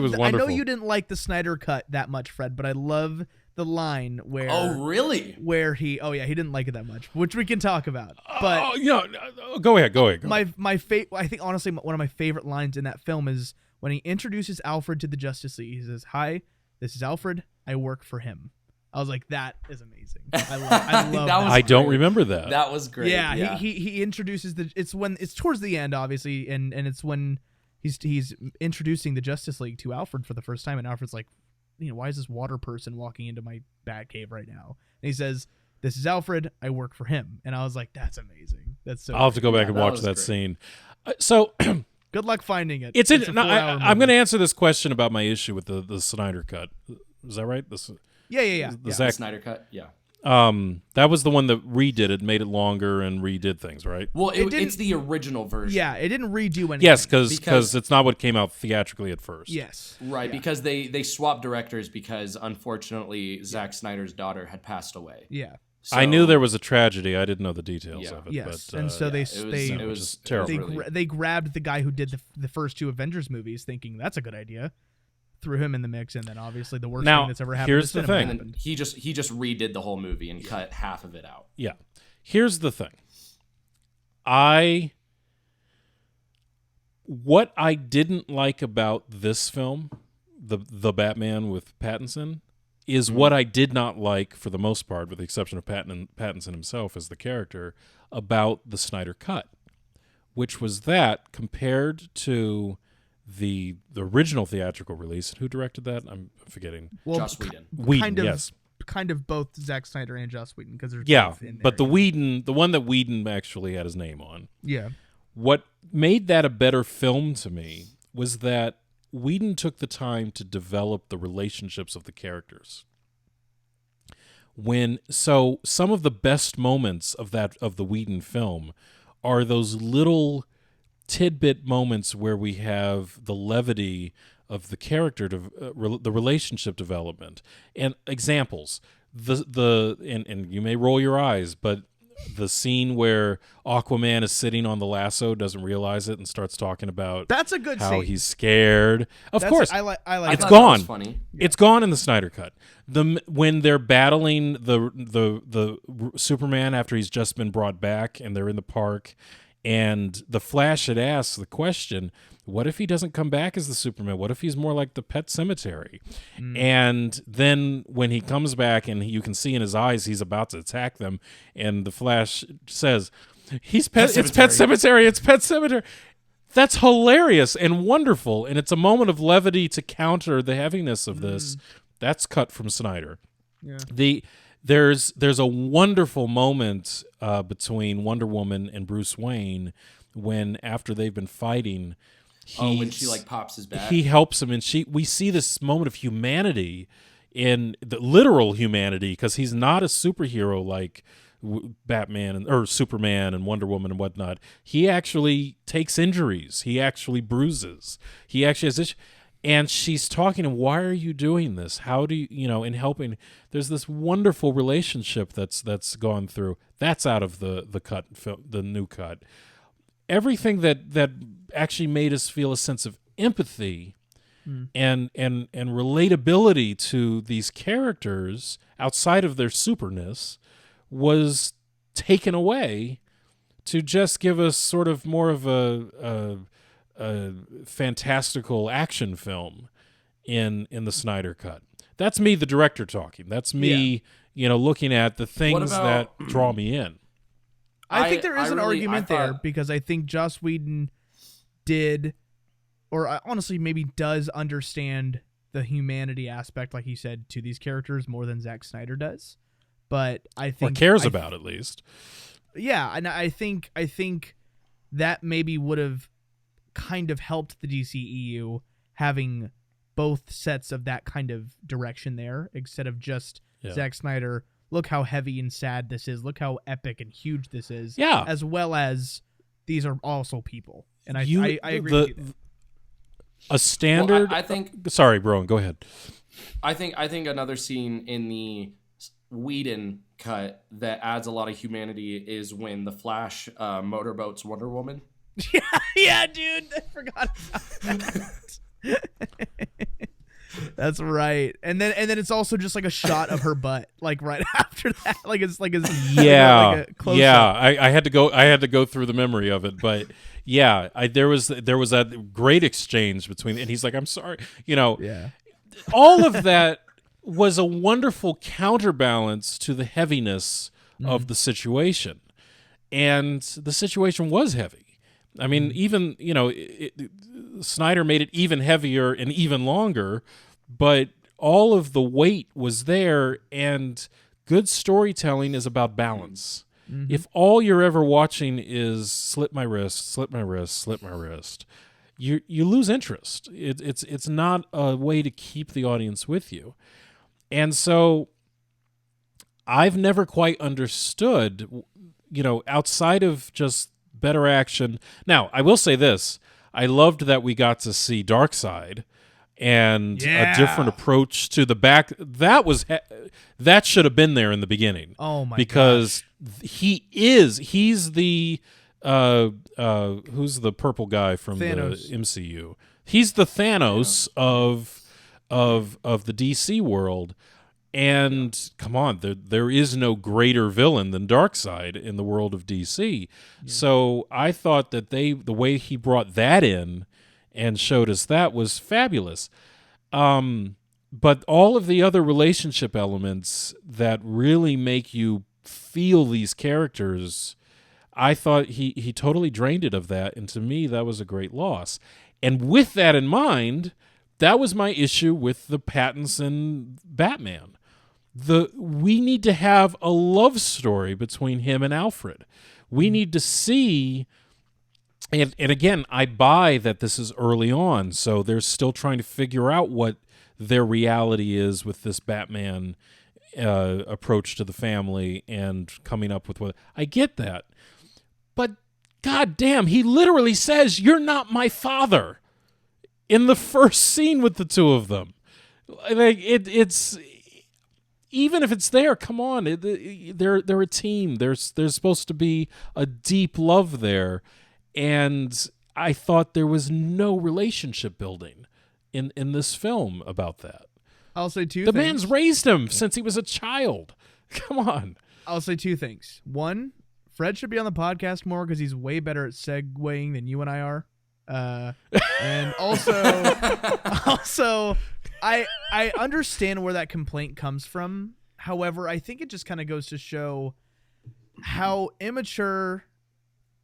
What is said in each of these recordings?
It was I wonderful. know you didn't like the Snyder cut that much, Fred, but I love the line where. Oh, really? Where he didn't like it that much, which we can talk about. But go ahead. I think honestly one of my favorite lines in that film is when he introduces Alfred to the Justice League. He says, "Hi, this is Alfred. I work for him." I was like, that is amazing. I love that. I don't remember that. That was great. Yeah. He introduces it's towards the end, obviously, and it's when he's introducing the Justice League to Alfred for the first time, and Alfred's like, why is this water person walking into my Batcave right now? And he says, "This is Alfred. I work for him." And I was like, that's amazing. That's so. I'll have to go back and watch that scene. So good luck finding it. I'm going to answer this question about my issue with the Snyder cut. Is that right? Yeah. The Snyder cut, yeah. That was the one that redid it, made it longer, and redid things, right? Well, it's the original version. Yeah, it didn't redo anything. Yes, because it's not what came out theatrically at first. Yes. Right, because they swapped directors because, unfortunately, Zack Snyder's daughter had passed away. Yeah. So, I knew there was a tragedy. I didn't know the details of it. Yes, but, and so it was terrible. They grabbed the guy who did the first two Avengers movies, thinking that's a good idea. Threw him in the mix, and then obviously the worst thing that's ever happened. Here's the thing: and he just redid the whole movie and cut half of it out. Yeah. Here's the thing: what I didn't like about this film, the Batman with Pattinson, is what I did not like for the most part, with the exception of Pattinson himself as the character, about the Snyder cut, which was that compared to the original theatrical release. Who directed that? I'm forgetting. Well, Joss Whedon. Yes. Kind of both Zack Snyder and Joss Whedon, because there's both in there. But the one that Whedon actually had his name on. Yeah. What made that a better film to me was that Whedon took the time to develop the relationships of the characters. So some of the best moments of the Whedon film are those little tidbit moments where we have the levity of the character, the relationship development, and examples. And you may roll your eyes, but the scene where Aquaman is sitting on the lasso, doesn't realize it, and starts talking about that's a good how scene. He's scared. Of course, I like. It's that gone. was funny. It's gone in the Snyder cut. When they're battling the Superman after he's just been brought back, and they're in the park. And the Flash had asked the question, what if he doesn't come back as the Superman? What if he's more like the Pet Cemetery? And then when he comes back and you can see in his eyes he's about to attack them, and the Flash says, it's Pet Cemetery. It's Pet Cemetery. That's hilarious and wonderful, and it's a moment of levity to counter the heaviness of this. That's cut from Snyder. Yeah. There's a wonderful moment between Wonder Woman and Bruce Wayne when, after they've been fighting, when she pops his back, he helps him, and we see this moment of humanity, in the literal humanity, because he's not a superhero like Batman or Superman and Wonder Woman and whatnot. He actually takes injuries. He actually bruises. He actually has this. And she's talking to him, why are you doing this? How do you, in helping? There's this wonderful relationship that's gone through. That's out of the cut, the new cut. Everything that actually made us feel a sense of empathy and relatability to these characters outside of their superness was taken away to just give us sort of more of a fantastical action film in the Snyder cut. That's me, the director, talking. That's me, looking at the things that draw me in. I think there is an argument there, because I think Joss Whedon did, or honestly maybe does understand the humanity aspect, like he said, to these characters more than Zack Snyder does. But I think, or cares about, at least. Yeah, and I think that maybe would have kind of helped the DCEU having both sets of that kind of direction there, instead of just Zack Snyder, look how heavy and sad this is, look how epic and huge this is, as well as these are also people. And I agree with you. A standard... Well, I think... Sorry, Rowan, go ahead. I think another scene in the Whedon cut that adds a lot of humanity is when the Flash motorboats Wonder Woman. Yeah, dude, I forgot about that. That's right. And then it's also just like a shot of her butt, like right after that. Like it's Yeah, like a close yeah. up. I had to go through the memory of it, but yeah, there was that great exchange between, and he's like, "I'm sorry," Yeah. all of that was a wonderful counterbalance to the heaviness of the situation, and the situation was heavy. I mean, even Snyder made it even heavier and even longer, but all of the weight was there, and good storytelling is about balance. If all you're ever watching is slip my wrist, slip my wrist, slip my wrist, you lose interest. It's not a way to keep the audience with you. And so I've never quite understood, outside of just better action. Now, I will say this. I loved that we got to see Darkseid and a different approach to the back. That should have been there in the beginning. Oh my because he's the who's the purple guy from Thanos. the MCU. He's the Thanos of the DC world. And come on, there is no greater villain than Darkseid in the world of DC. So I thought that the way he brought that in and showed us that was fabulous. But all of the other relationship elements that really make you feel these characters, I thought he totally drained it of that. And to me, that was a great loss. And with that in mind, that was my issue with the Pattinson Batman. We need to have a love story between him and Alfred. We need to see, and again, I buy that this is early on, so they're still trying to figure out what their reality is with this Batman approach to the family and coming up with what. I get that. But goddamn, he literally says, "You're not my father," in the first scene with the two of them. Like it's even if it's there, come on, they're a team. There's supposed to be a deep love there, and I thought there was no relationship building in this film about that. I'll say two The things. man's raised him since he was a child. Come on. I'll say two things. One, Fred should be on the podcast more because he's way better at segueing than you and I are. And also, I understand where that complaint comes from. However, I think it just kind of goes to show how immature,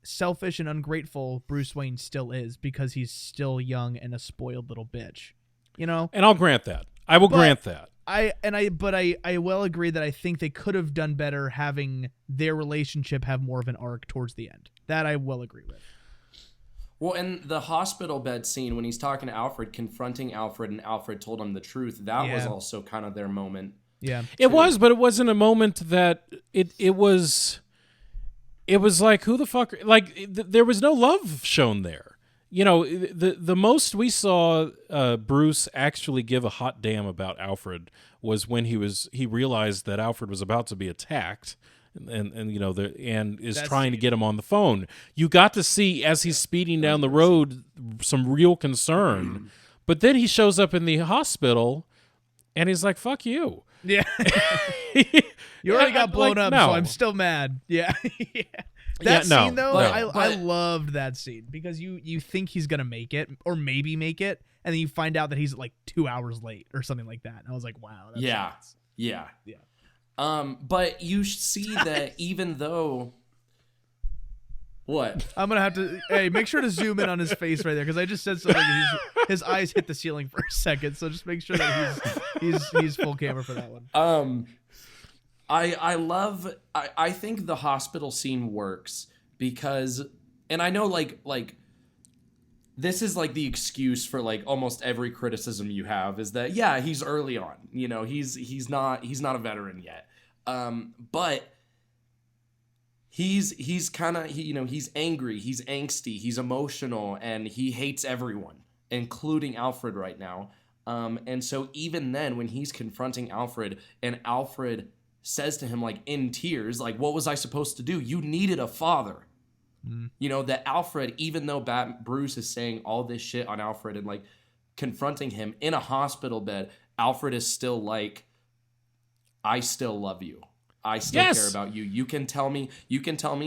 selfish, and ungrateful Bruce Wayne still is because he's still young and a spoiled little bitch. And I'll grant that. I will grant that. I will agree that I think they could have done better having their relationship have more of an arc towards the end. That I will agree with. Well, in the hospital bed scene when he's talking to Alfred, confronting Alfred, and Alfred told him the truth, that was also kind of their moment. Yeah. It was, but it wasn't a moment that it was like, who the fuck, like there was no love shown there. The most we saw Bruce actually give a hot damn about Alfred was when he realized that Alfred was about to be attacked. And is trying to get him on the phone. You got to see as he's speeding down the road some real concern, but then he shows up in the hospital and he's like, "Fuck you." Yeah. You already got blown up, so I'm still mad. Yeah. That scene though, I loved that scene because you think he's gonna make it or maybe make it, and then you find out that he's like 2 hours late or something like that. And I was like, wow. That's nuts. Yeah. But you see that even though... What? I'm going to have to... Hey, make sure to zoom in on his face right there, because I just said something. His eyes hit the ceiling for a second, so just make sure that he's full camera for that one. I think the hospital scene works because... And I know, like this is like the excuse for like almost every criticism you have is that he's early on, he's not a veteran yet, but he's kind of he's angry, he's angsty, he's emotional, and he hates everyone, including Alfred right now, and so even then when he's confronting Alfred and Alfred says to him like in tears, like, what was I supposed to do? You needed a father. That Alfred, even though Bruce is saying all this shit on Alfred and like confronting him in a hospital bed, Alfred is still like, I still love you. I still care about you. You can tell me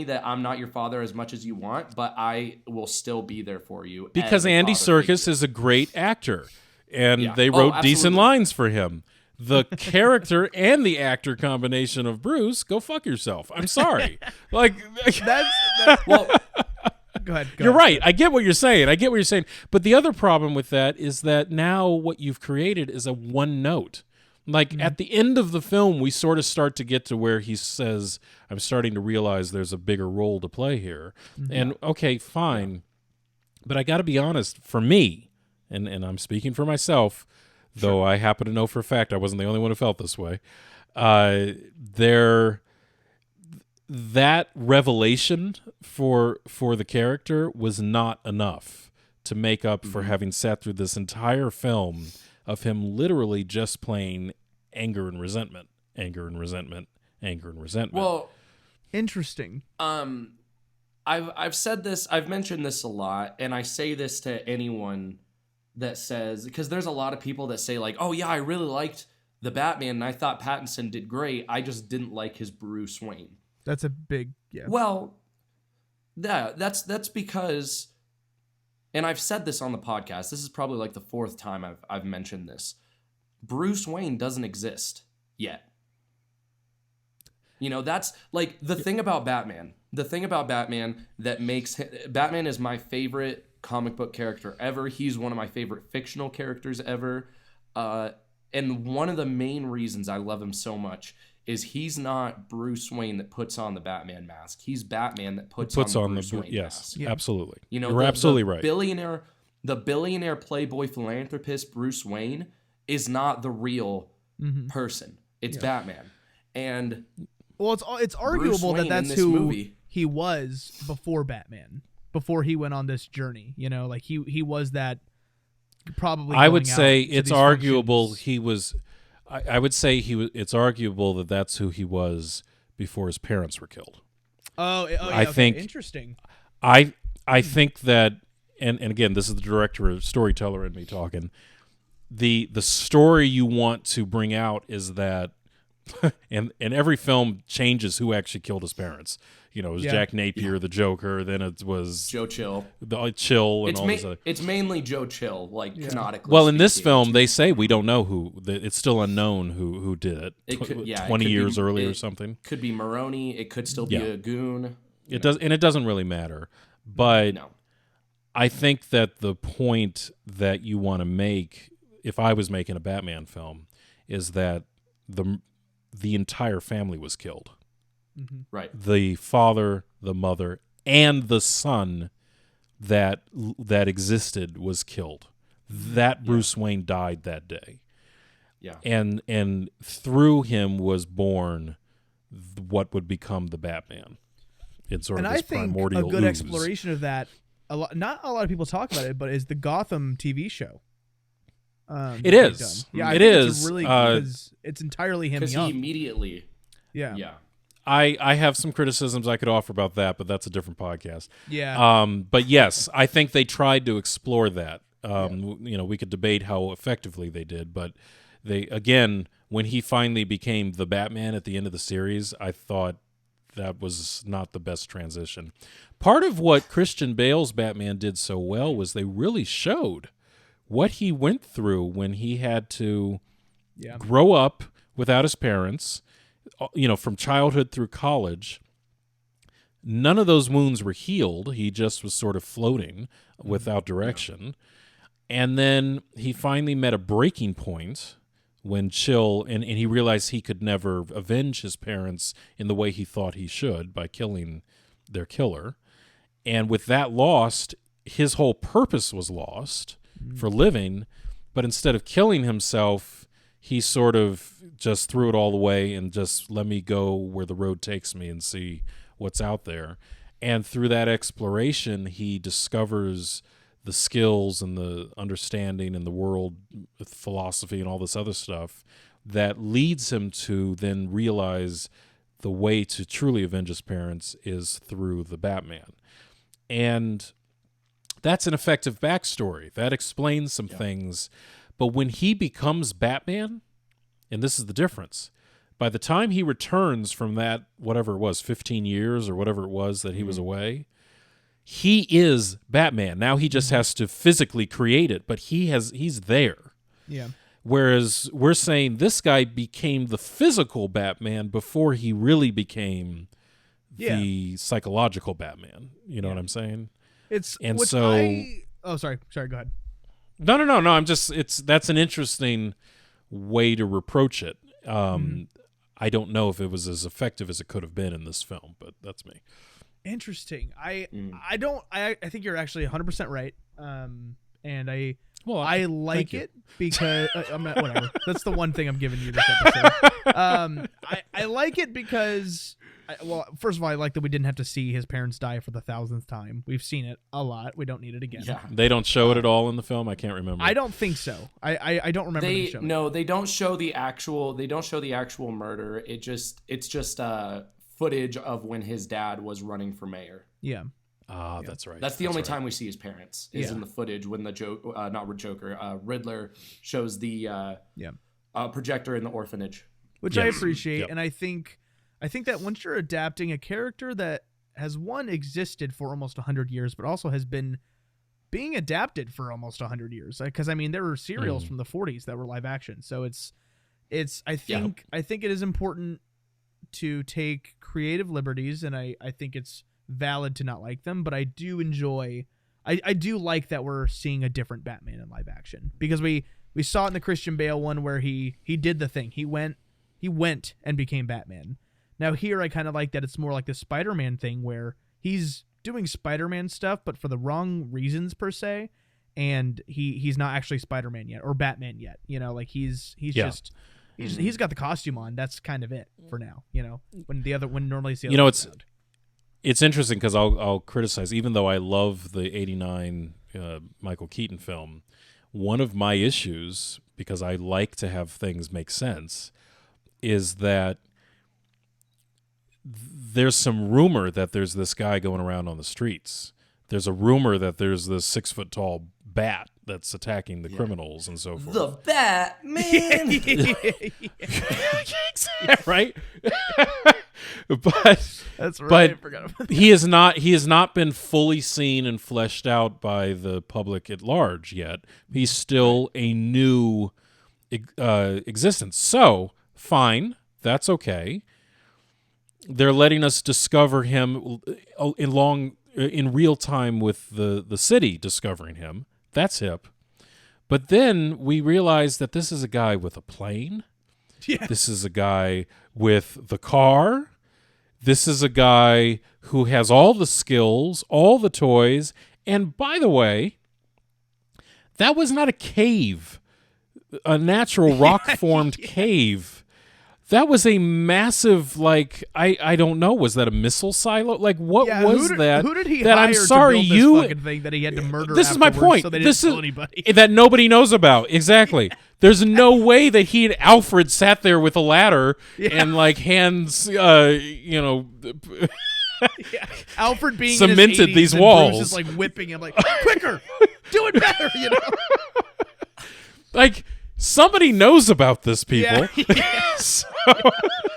that I'm not your father as much as you want, but I will still be there for you. Because Andy Serkis is a great actor, and they wrote decent lines for him. The character and the actor combination of Bruce, go fuck yourself. I'm sorry. Like well, go ahead. You're right. I get what you're saying. But the other problem with that is that now what you've created is a one note. Like at the end of the film, we sort of start to get to where he says, I'm starting to realize there's a bigger role to play here. And okay, fine. But I got to be honest, for me, and I'm speaking for myself, though I happen to know for a fact I wasn't the only one who felt this way, that revelation for the character was not enough to make up for having sat through this entire film of him literally just playing anger and resentment. Well, interesting. I've said this, I've mentioned this a lot, and I say this to anyone that says, because there's a lot of people that say like, oh yeah, I really liked the Batman and I thought Pattinson did great, I just didn't like his Bruce Wayne. That's a big Well, yeah, that's because, and I've said this on the podcast, this is probably like the fourth time I've mentioned this, Bruce Wayne doesn't exist yet. You know, that's like the thing about Batman that makes Batman is my favorite comic book character ever. He's one of my favorite fictional characters ever. And one of the main reasons I love him so much is he's not Bruce Wayne that puts on the Batman mask. He's Batman that puts on the Bruce Wayne mask. Yes, absolutely. You know, you're absolutely right. The billionaire playboy philanthropist Bruce Wayne is not the real person. It's Batman. And well, it's arguable that that's who he was before Batman, before he went on this journey. You know, like he was that probably. I would say it's arguable he was. I would say he was. It's arguable that that's who he was before his parents were killed. I think interesting. I think that, and again, this is the director, storyteller in me talking. The story you want to bring out is that, and every film changes who actually killed his parents. You know, it was Jack Napier, the Joker. Then it was Joe Chill, Chill, and all this other. It's mainly Joe Chill, like canonically. Well, in this film, they say we don't know who. It's still unknown who did it. It could, 20 years early or something. Could be Maroni. It could still be a goon. It doesn't really matter. But I think that the point that you want to make, if I was making a Batman film, is that the entire family was killed. Right. The father, the mother, and the son that existed was killed. That Bruce Wayne died that day. Yeah. And through him was born what would become the Batman. It's sort of this primordial a good ooze. exploration of that. Not a lot of people talk about it, but is the Gotham TV show. It is. Yeah, it is. It's really because it's entirely him young. He immediately. Yeah. I have some criticisms I could offer about that, but that's a different podcast. Yeah. But yes, I think they tried to explore that. You know, we could debate how effectively they did, but when he finally became the Batman at the end of the series, I thought that was not the best transition. Part of what Christian Bale's Batman did so well was they really showed what he went through when he had to grow up without his parents, you know, from childhood through college. None of those wounds were healed. He just was sort of floating without direction. And then he finally met a breaking point when Chill, and he realized he could never avenge his parents in the way he thought he should by killing their killer. And with that lost, his whole purpose was lost for living. But instead of killing himself, he sort of just threw it all away and just let me go where the road takes me and see what's out there. And through that exploration, he discovers the skills and the understanding and the world philosophy and all this other stuff that leads him to then realize the way to truly avenge his parents is through the Batman. And That's an effective backstory. That explains some things. But when he becomes Batman, and this is the difference, by the time he returns from that, whatever it was, 15 years or whatever it was that he was away, he is Batman. Now he just has to physically create it, but he's there. Yeah. Whereas we're saying this guy became the physical Batman before he really became the psychological Batman. You know what I'm saying? Oh, sorry. Go ahead. No. That's an interesting way to reproach it. I don't know if it was as effective as it could have been in this film, but that's me. Interesting. I think you're actually 100% right. And I like it because I'm not, whatever. That's the one thing I'm giving you this episode. I like it because, first of all, I like that we didn't have to see his parents die for the 1,000th time. We've seen it a lot. We don't need it again. Yeah. They don't show it at all in the film. I can't remember. I don't think so. I don't remember them showing. No, they don't show the actual. They don't show the actual murder. It's just footage of when his dad was running for mayor. Yeah. That's right. That's the only time we see his parents is in the footage when the Riddler shows the projector in the orphanage, which I appreciate, and I think that once you're adapting a character that has existed for almost 100 years, but also has been being adapted for almost 100 years, because I mean there were serials from the 40s that were live action, so I think it is important to take creative liberties, and I think it's valid to not like them, but I do enjoy I do like that we're seeing a different Batman in live action, because we saw it in the Christian Bale one where he did the thing. He went and became Batman. Now here I kind of like that it's more like the Spider-Man thing where he's doing Spider-Man stuff but for the wrong reasons per se, and he's not actually Spider-Man yet or Batman yet. You know, like he's just he's got the costume on. That's kind of it for now, you know. When normally it's the other It's interesting because I'll criticize, even though I love the 89 Michael Keaton film, one of my issues, because I like to have things make sense, is that there's some rumor that there's this guy going around on the streets. There's a rumor that there's this 6-foot-tall bat that's attacking the criminals and so forth. The Batman! Right? But that's right. But I forgot about that. he has not been fully seen and fleshed out by the public at large yet. He's still a new existence. So fine, that's okay. They're letting us discover him in real time with the city discovering him. That's hip. But then we realize that this is a guy with a plane. Yeah. This is a guy with the car. This is a guy who has all the skills, all the toys. And by the way, that was not a cave, a natural rock-formed cave. That was a massive, like, I don't know, was that a missile silo? Like, what was that? Who did he that hire I'm sorry, to build this fucking thing that he had to murder This is my point. So they didn't tell anybody? That nobody knows about. Exactly. There's no way that he and Alfred sat there with a ladder and, like, hands, Alfred being cemented in his 80s these and walls. Bruce is like whipping him, like, quicker, do it better, you know? Like, somebody knows about this, people. Yeah. So,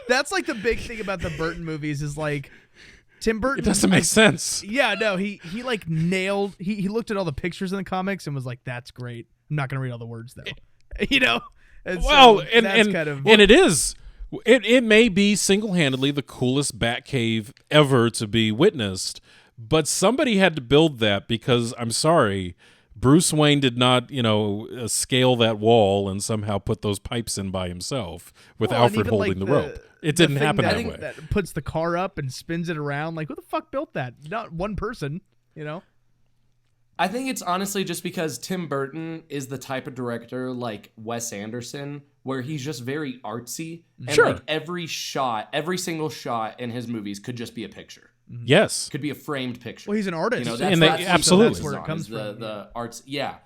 that's like the big thing about the Burton movies is like Tim Burton. it doesn't make sense. Yeah, no, he like nailed. He looked at all the pictures in the comics and was like, "That's great." I'm not gonna read all the words though, you know. And Well, so and that's and, kind of, and it is. It may be single-handedly the coolest Batcave ever to be witnessed, but somebody had to build that because, I'm sorry, Bruce Wayne did not, scale that wall and somehow put those pipes in by himself with Alfred holding the rope. It didn't happen that way. That puts the car up and spins it around. Like, who the fuck built that? Not one person, you know? I think it's honestly just because Tim Burton is the type of director like Wes Anderson, where he's just very artsy. And Sure. like every single shot in his movies could just be a picture. Yes. Could be a framed picture. Well, he's an artist. absolutely. That's where it comes from. The arts, yeah.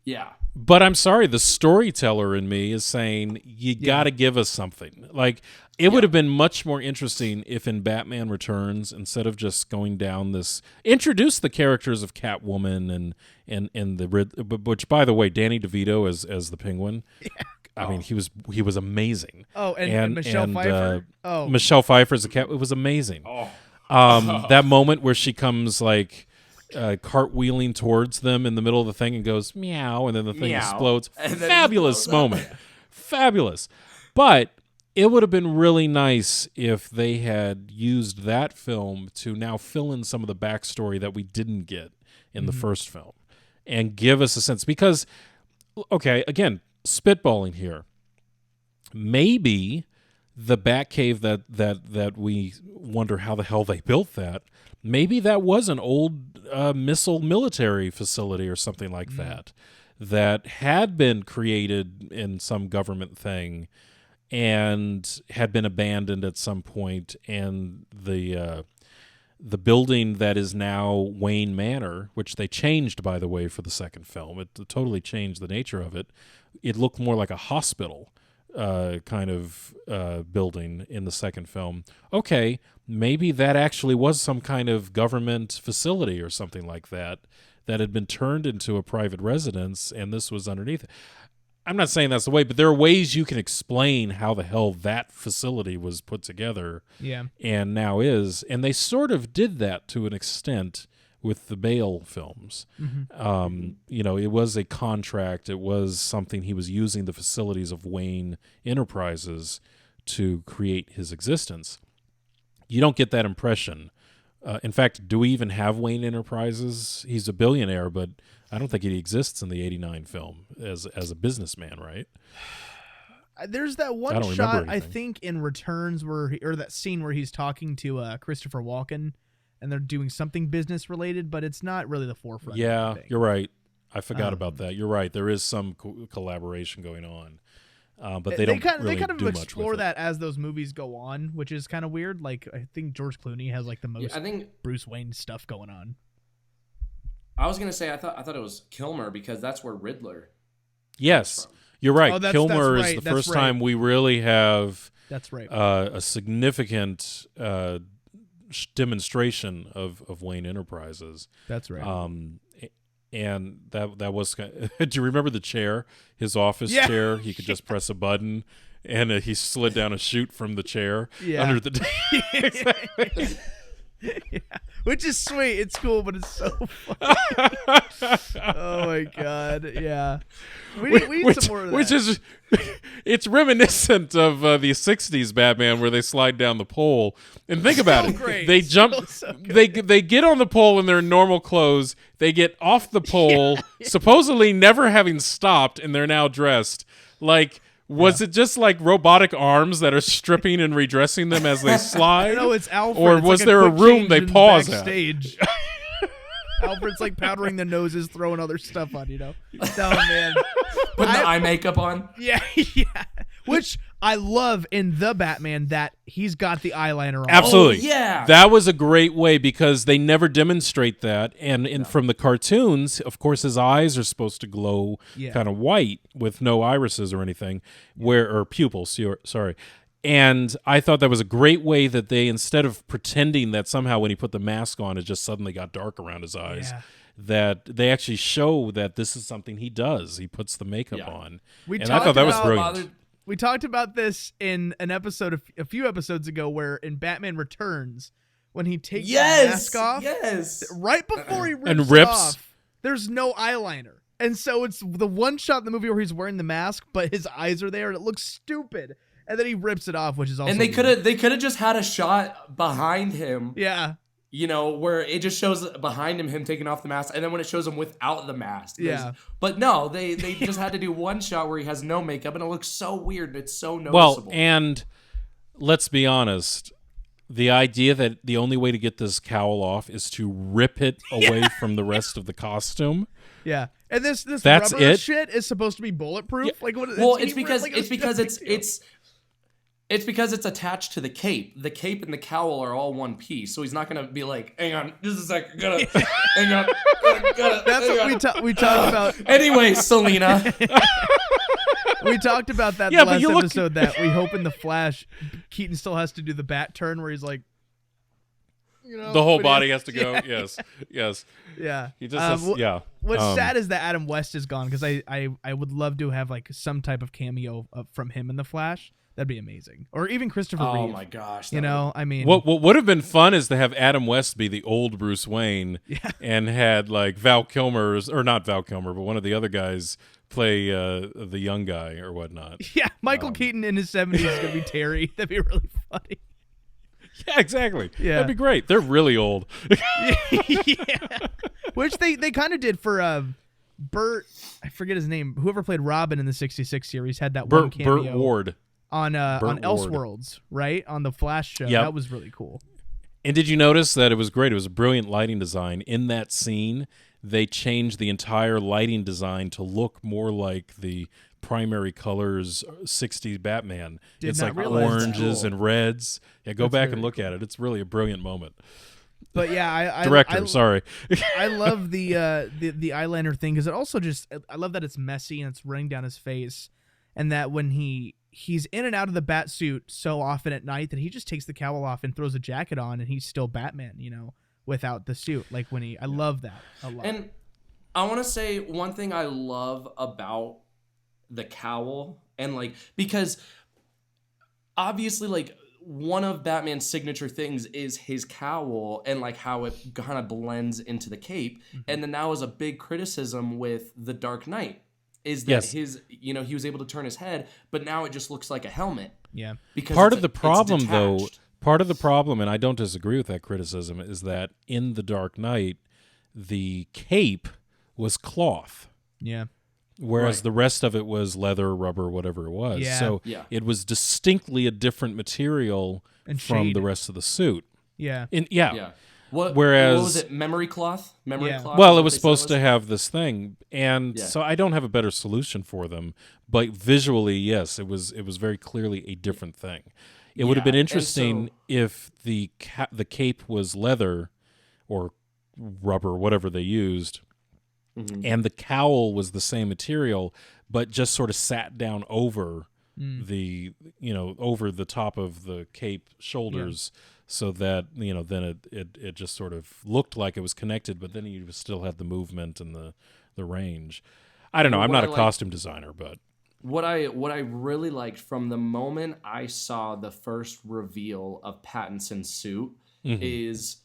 Yeah. But I'm sorry, the storyteller in me is saying you got to give us something. Like it would have been much more interesting if in Batman Returns, instead of just going down this, introduce the characters of Catwoman and which, by the way, Danny DeVito as the Penguin. Yeah. I mean, he was amazing. Oh, and Michelle Pfeiffer. Michelle Pfeiffer as the cat. It was amazing. Oh. That moment where she comes like cartwheeling towards them in the middle of the thing and goes meow, and then the thing explodes. Fabulous moment. Fabulous. But it would have been really nice if they had used that film to now fill in some of the backstory that we didn't get in the first film and give us a sense. Because, okay, again, spitballing here, maybe the Batcave that we wonder how the hell they built that, maybe that was an old missile military facility or something like that had been created in some government thing and had been abandoned at some point, and the building that is now Wayne Manor, which they changed, by the way, for the second film. It totally changed the nature of it. It looked more like a hospital kind of building in the second film. Okay, maybe that actually was some kind of government facility or something like that had been turned into a private residence, and this was underneath it. I'm not saying that's the way, but there are ways you can explain how the hell that facility was put together and now is. And they sort of did that to an extent with the Bale films. It was a contract. It was something he was using the facilities of Wayne Enterprises to create his existence. You don't get that impression. In fact, do we even have Wayne Enterprises? He's a billionaire, but I don't think he exists in the 89 film as a businessman, right? There's that one shot, I think, in Returns or that scene where he's talking to Christopher Walken, and they're doing something business related, but it's not really the forefront. Yeah, you're right. I forgot about that. You're right. There is some collaboration going on, but they don't really do much explore with that as those movies go on, which is kind of weird. Like I think George Clooney has like the most Bruce Wayne stuff going on. I was gonna say I thought it was Kilmer because that's where Riddler. Yes, you're right. Kilmer that's is the first time we really have. That's right. A significant demonstration of Wayne Enterprises. That's right. And that was. Do you remember the chair? His office chair. He could just press a button, and he slid down a chute from the chair under the desk. Yeah, which is sweet. It's cool, but it's so funny. Oh my god, yeah. We need some more of that. Which is, it's reminiscent of the '60s Batman, where they slide down the pole. And think about it. Great. They jump. They get on the pole in their normal clothes. They get off the pole, supposedly never having stopped, and they're now dressed like. Was it just like robotic arms that are stripping and redressing them as they slide? No, it's Alfred. Or was there a room they pause backstage? Alfred's like powdering the noses, throwing other stuff on, No, man. Putting the eye makeup on? Yeah. Which I love in the Batman that he's got the eyeliner on. Absolutely. Oh, yeah. That was a great way because they never demonstrate that. And from the cartoons, of course, his eyes are supposed to glow kind of white with no irises or anything, or pupils, sorry. And I thought that was a great way that they, instead of pretending that somehow when he put the mask on, it just suddenly got dark around his eyes, that they actually show that this is something he does. He puts the makeup on. And I thought that was brilliant. We talked about this in an episode a few episodes ago where in Batman Returns, when he takes the mask off, right before he rips it off, there's no eyeliner. And so it's the one shot in the movie where he's wearing the mask, but his eyes are there and it looks stupid. And then he rips it off, which is also And they could have just had a shot behind him. Yeah. Where it just shows behind him taking off the mask, and then when it shows him without the mask. But no, they just had to do one shot where he has no makeup, and it looks so weird, and it's so noticeable. Well, and let's be honest, the idea that the only way to get this cowl off is to rip it away from the rest of the costume. Yeah, and this That's rubber it? shit is supposed to be bulletproof. Yeah. Like what? Well, it's because it's It's because it's attached to the cape. The cape and the cowl are all one piece, so he's not gonna be like, "Hang on, just a sec, hang on, That's what we talked about. Anyway, Selena, We talked about that Yeah, in but the last you look- episode that we hope in the Flash, Keaton still has to do the bat turn where he's like, The whole but body he- has to go. Yes. Yeah. He just has, yeah. What's sad is that Adam West is gone because I would love to have like some type of cameo from him in the Flash. That'd be amazing. Or even Christopher Reeve. oh my gosh, You know, I mean, What would have been fun is to have Adam West be the old Bruce Wayne, and had like Val Kilmer's, or not Val Kilmer, but one of the other guys play the young guy or whatnot. yeah, Michael Keaton in his 70s is gonna be Terry. That'd be really funny. Yeah, exactly. Yeah. That'd be great. They're really old. Yeah. Which they kind of did for Burt. I forget his name. Whoever played Robin in the '66 series had that one cameo Burt Ward. on Burt Ward. Elseworlds, right? On the Flash show. Yep. That was really cool. And did you notice that it was great? It was a brilliant lighting design. In that scene, they changed the entire lighting design to look more like the primary colors 60s Batman. Did It's not like realize that. oranges Cool. and reds. Yeah, go That's back very and look at it. It's really a brilliant moment. But yeah, Director, sorry. I love the eyeliner thing because it also just I love that it's messy and it's running down his face, and that when he's in and out of the bat suit so often at night that he just takes the cowl off and throws a jacket on and he's still Batman, you know, without the suit. Like when I love that a lot. And I want to say one thing I love about the cowl, and like, because obviously like one of Batman's signature things is his cowl and like how it kind of blends into the cape. And then that was a big criticism with The Dark Knight, is that Yes. his, you know, he was able to turn his head, but now it just looks like a helmet. Yeah. Because Part it's of the it's problem, though, detached. part of the problem, and I don't disagree with that criticism, is that in The Dark Knight, the cape was cloth, Yeah. whereas Right. the rest of it was leather, rubber, whatever it was. Yeah. So Yeah. it was distinctly a different material And from shade. the rest of the suit. Yeah. Yeah. What Whereas- was it? Memory cloth? Memory Yeah. cloth? Well, is it what was they said supposed to have this thing, and Yeah. so I don't have a better solution for them. But visually, yes, it was very clearly a different thing. It would have Yeah, been and interesting so- if the cape was leather or rubber, whatever they used, Mhm. and the cowl was the same material, but just sort of sat down over the, over the top of the cape shoulders. So that, then it just sort of looked like it was connected, but then you still had the movement and the range. I don't know. I'm What not I a like- costume designer, but What I really liked from the moment I saw the first reveal of Pattinson's suit is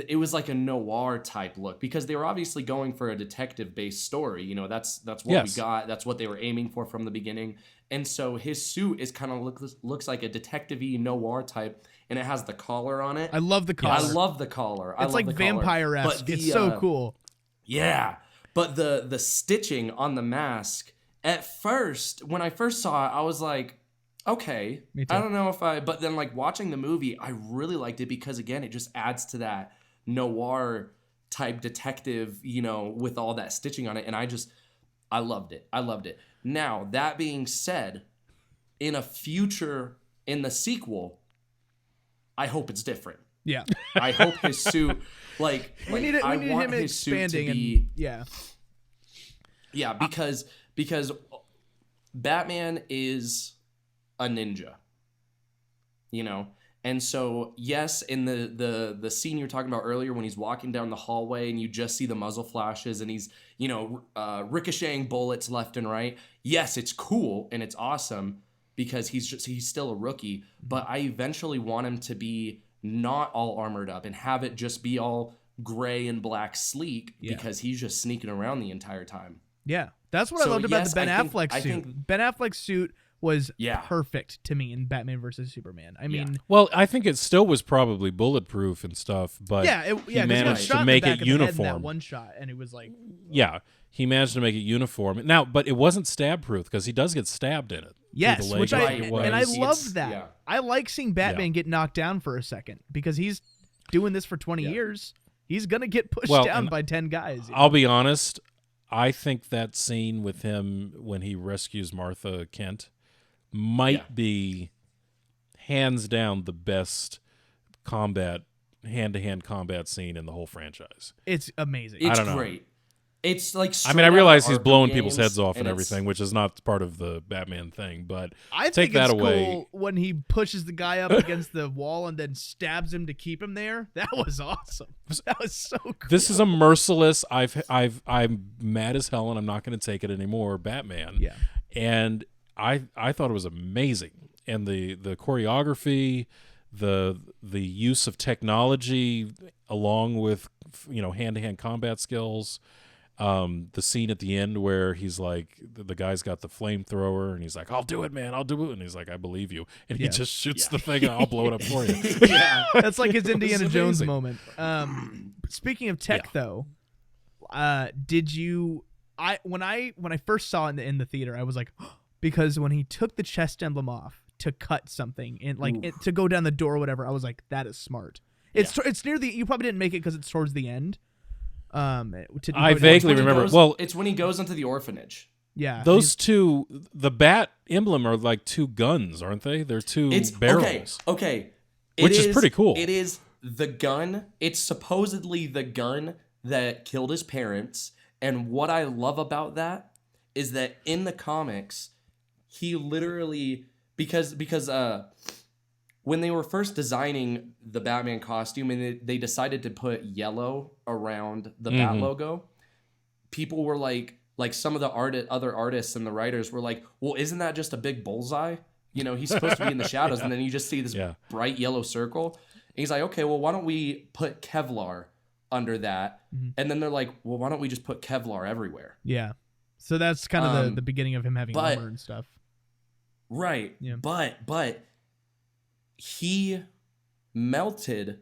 it was like a noir type look, because they were obviously going for a detective based story. You know, that's what Yes. we got. That's what they were aiming for from the beginning. And so his suit is kind of looks like a detective-y noir type, and it has the collar on it. I love the collar. I love the collar. I It's love like the collar. vampire-esque. But It's so cool. Yeah, but the stitching on the mask, at first, when I first saw it, I was like, okay, Me too. I don't know if but then like watching the movie, I really liked it because again, it just adds to that noir type detective, with all that stitching on it. And I loved it. I loved it. Now, that being said, in the sequel, I hope it's different. Yeah. I hope his suit, We need I him want his suit to expanding be, and yeah, because Batman is a ninja, and so yes, in the scene you were talking about earlier when he's walking down the hallway and you just see the muzzle flashes and he's ricocheting bullets left and right. Yes, it's cool and it's awesome because he's still a rookie, but I eventually want him to be not all armored up and have it just be all gray and black sleek because he's just sneaking around the entire time. Yeah. That's what I So, loved about yes, the Ben I think- Affleck I suit. think- Ben Affleck's suit was Yeah. perfect to me in Batman versus Superman. I mean, well, I think it still was probably bulletproof and stuff, but he he 'cause managed shot to in make the back it of the head in uniform. that one shot, and it was like, Yeah, he managed to make it uniform. Now, but it wasn't stab proof because he does get stabbed in it. through yes, the leg, which I I think it was. and I It's- loved that. yeah. I like seeing Batman get knocked down for a second because he's doing this for 20 years. He's gonna get pushed Well, down and by 10 guys. I'll be honest. I think that scene with him when he rescues Martha Kent might be hands down the best hand-to-hand combat scene in the whole franchise. It's amazing. It's I don't know. great. It's like I mean, I realize he's Arkham blowing games, people's heads off and it's- everything, which is not part of the Batman thing, but I take think that it's away. cool when he pushes the guy up against the wall and then stabs him to keep him there. That was awesome. That was so cool. This is a merciless, I'm mad as hell and I'm not going to take it anymore, Batman. Yeah. And I thought it was amazing. And the choreography, the use of technology along with, hand-to-hand combat skills. The scene at the end where he's like, the guy's got the flamethrower and he's like, I'll do it, man, I'll do it. And he's like, I believe you. And he just shoots the thing and I'll blow it up for you. Yeah. That's like his Indiana Jones amazing. moment. Speaking of tech, though, did you? When I first saw it in the theater, I was like, because when he took the chest emblem off to cut something and to go down the door or whatever, I was like, that is smart. It's near the. You probably didn't make it because it's towards the end. I vaguely remember. Well, it's when he goes into the orphanage. Yeah, those two, the bat emblem are like two guns, aren't they? They're two barrels. Okay. Which is pretty cool. It is the gun. It's supposedly the gun that killed his parents. And what I love about that is that in the comics, he literally because when they were first designing the Batman costume and they decided to put yellow around the Bat logo, people were like some of the other artists and the writers were like, well, isn't that just a big bullseye? He's supposed to be in the shadows, and then you just see this bright yellow circle. And he's like, okay, well, why don't we put Kevlar under that? And then they're like, well, why don't we just put Kevlar everywhere? Yeah. So that's kind of the beginning of him having armor and stuff. Right. Yeah. But he melted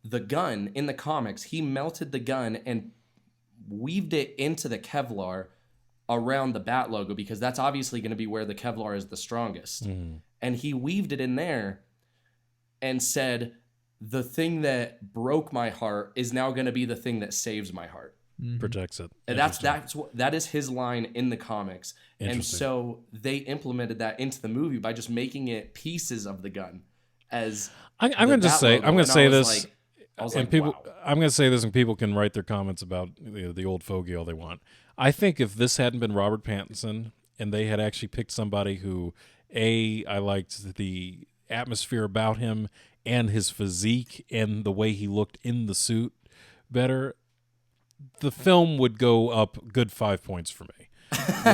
the gun in the comics. He melted the gun and weaved it into the Kevlar around the Bat logo because that's obviously going to be where the Kevlar is the strongest. And he weaved it in there and said, the thing that broke my heart is now going to be the thing that saves my heart. Protects it. And that is his line in the comics. And so they implemented that into the movie by just making it pieces of the gun. As I'm going to say this, and I'm going to say this, and people can write their comments about the old fogey all they want. I think if this hadn't been Robert Pattinson and they had actually picked somebody who, I liked the atmosphere about him and his physique and the way he looked in the suit better, the film would go up good 5 points for me,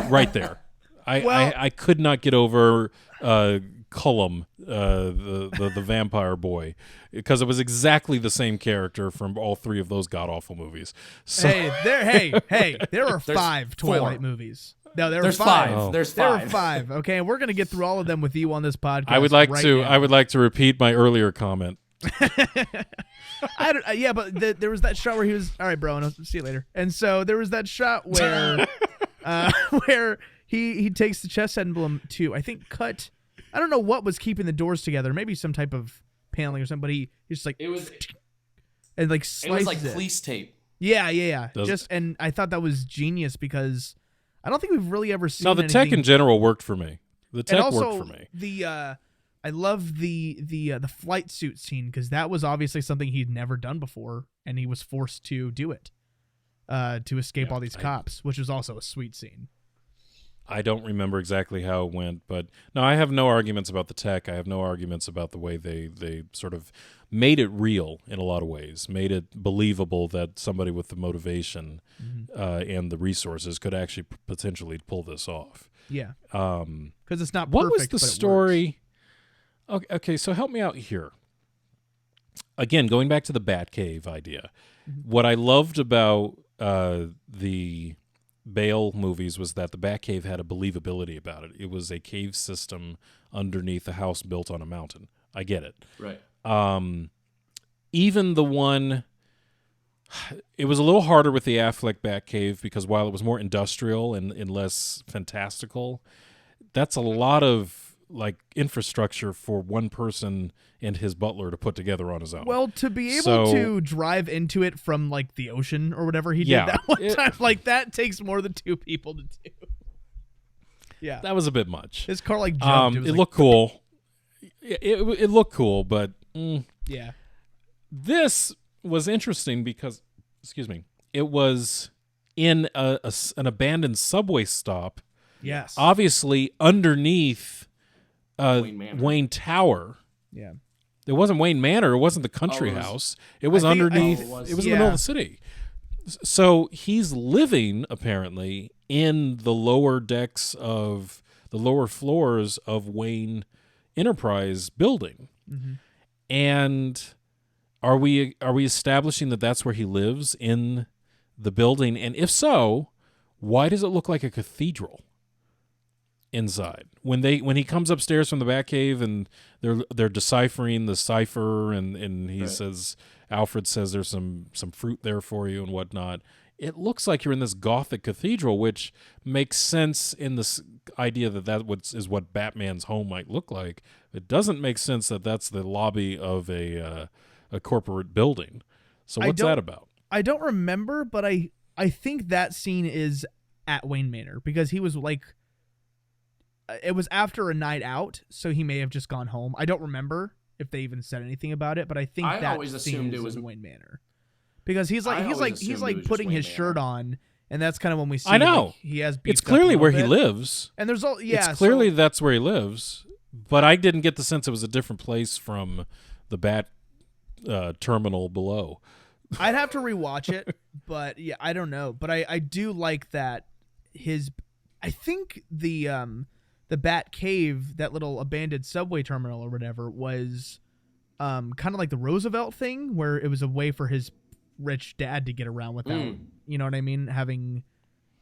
right there. I could not get over Cullum, the vampire boy, because it was exactly the same character from all three of those god awful movies. So, there are 5 Twilight movies. No, there's five. five. There's There are five. 5. Okay, we're gonna get through all of them with you on this podcast. I would like now. I would like to repeat my earlier comment. But there was that shot where he was all right, bro, and I'll see you later. And so there was that shot where where he takes the chest emblem to, I think, cut. I don't know what was keeping the doors together. Maybe some type of paneling or something. But he's just like It was slices it was like it. police tape. Yeah. Does- And I thought that was genius because I don't think we've really ever seen. No, the tech in general worked for me. The tech and also worked for me. I love the flight suit scene because that was obviously something he'd never done before, and he was forced to do it to escape all these cops, which was also a sweet scene. I don't remember exactly how it went, but no, I have no arguments about the tech. I have no arguments about the way they sort of made it real in a lot of ways, made it believable that somebody with the motivation and the resources could actually potentially pull this off. Yeah, because it's not. What perfect, was the but it story? Okay, so help me out here. Again, going back to the Batcave idea, what I loved about the Bale movies was that the Batcave had a believability about it. It was a cave system underneath a house built on a mountain. I get it. Right. Even the one, it was a little harder with the Affleck Batcave because while it was more industrial and less fantastical, that's a lot of like infrastructure for one person and his butler to put together on his own. Well, to be able to drive into it from like the ocean or whatever he did that one time, like that takes more than 2 people to do. Yeah, that was a bit much. His car like jumped. It looked cool. it looked cool, but Yeah. this was interesting because, excuse me, it was in an abandoned subway stop, Yes. obviously underneath Wayne Manor. Wayne Tower. Yeah. It wasn't Wayne Manor. It wasn't the country it was- house. It was I think- underneath. Oh, it was. It was in the middle Yeah. of the city. So he's living apparently in the lower decks of the lower floors of Wayne Enterprise building. Mm-hmm. And are we establishing that that's where he lives in the building? And if so, why does it look like a cathedral inside? When he comes upstairs from the Batcave and they're deciphering the cipher and he Right. says, Alfred says there's some fruit there for you and whatnot. It looks like you're in this Gothic cathedral, which makes sense in this idea that is what Batman's home might look like. It doesn't make sense that that's the lobby of a corporate building. So what's that about? I don't remember, but I think that scene is at Wayne Manor because he was like, it was after a night out, so he may have just gone home. I don't remember if they even said anything about it, but I think I that always scene assumed is it was- in Wayne Manor because he's I always like assumed it was putting just his Wayne shirt Manor. on, and that's kind of when we see I know. like, he has It's beefed up a clearly little where he bit. lives. And there's all It's clearly that's where he lives. But I didn't get the sense it was a different place from the Bat terminal below. I'd have to rewatch it, but yeah, I don't know. But I do like that I think the Bat Cave, that little abandoned subway terminal or whatever, was kind of like the Roosevelt thing, where it was a way for his rich dad to get around without, you know what I mean, having,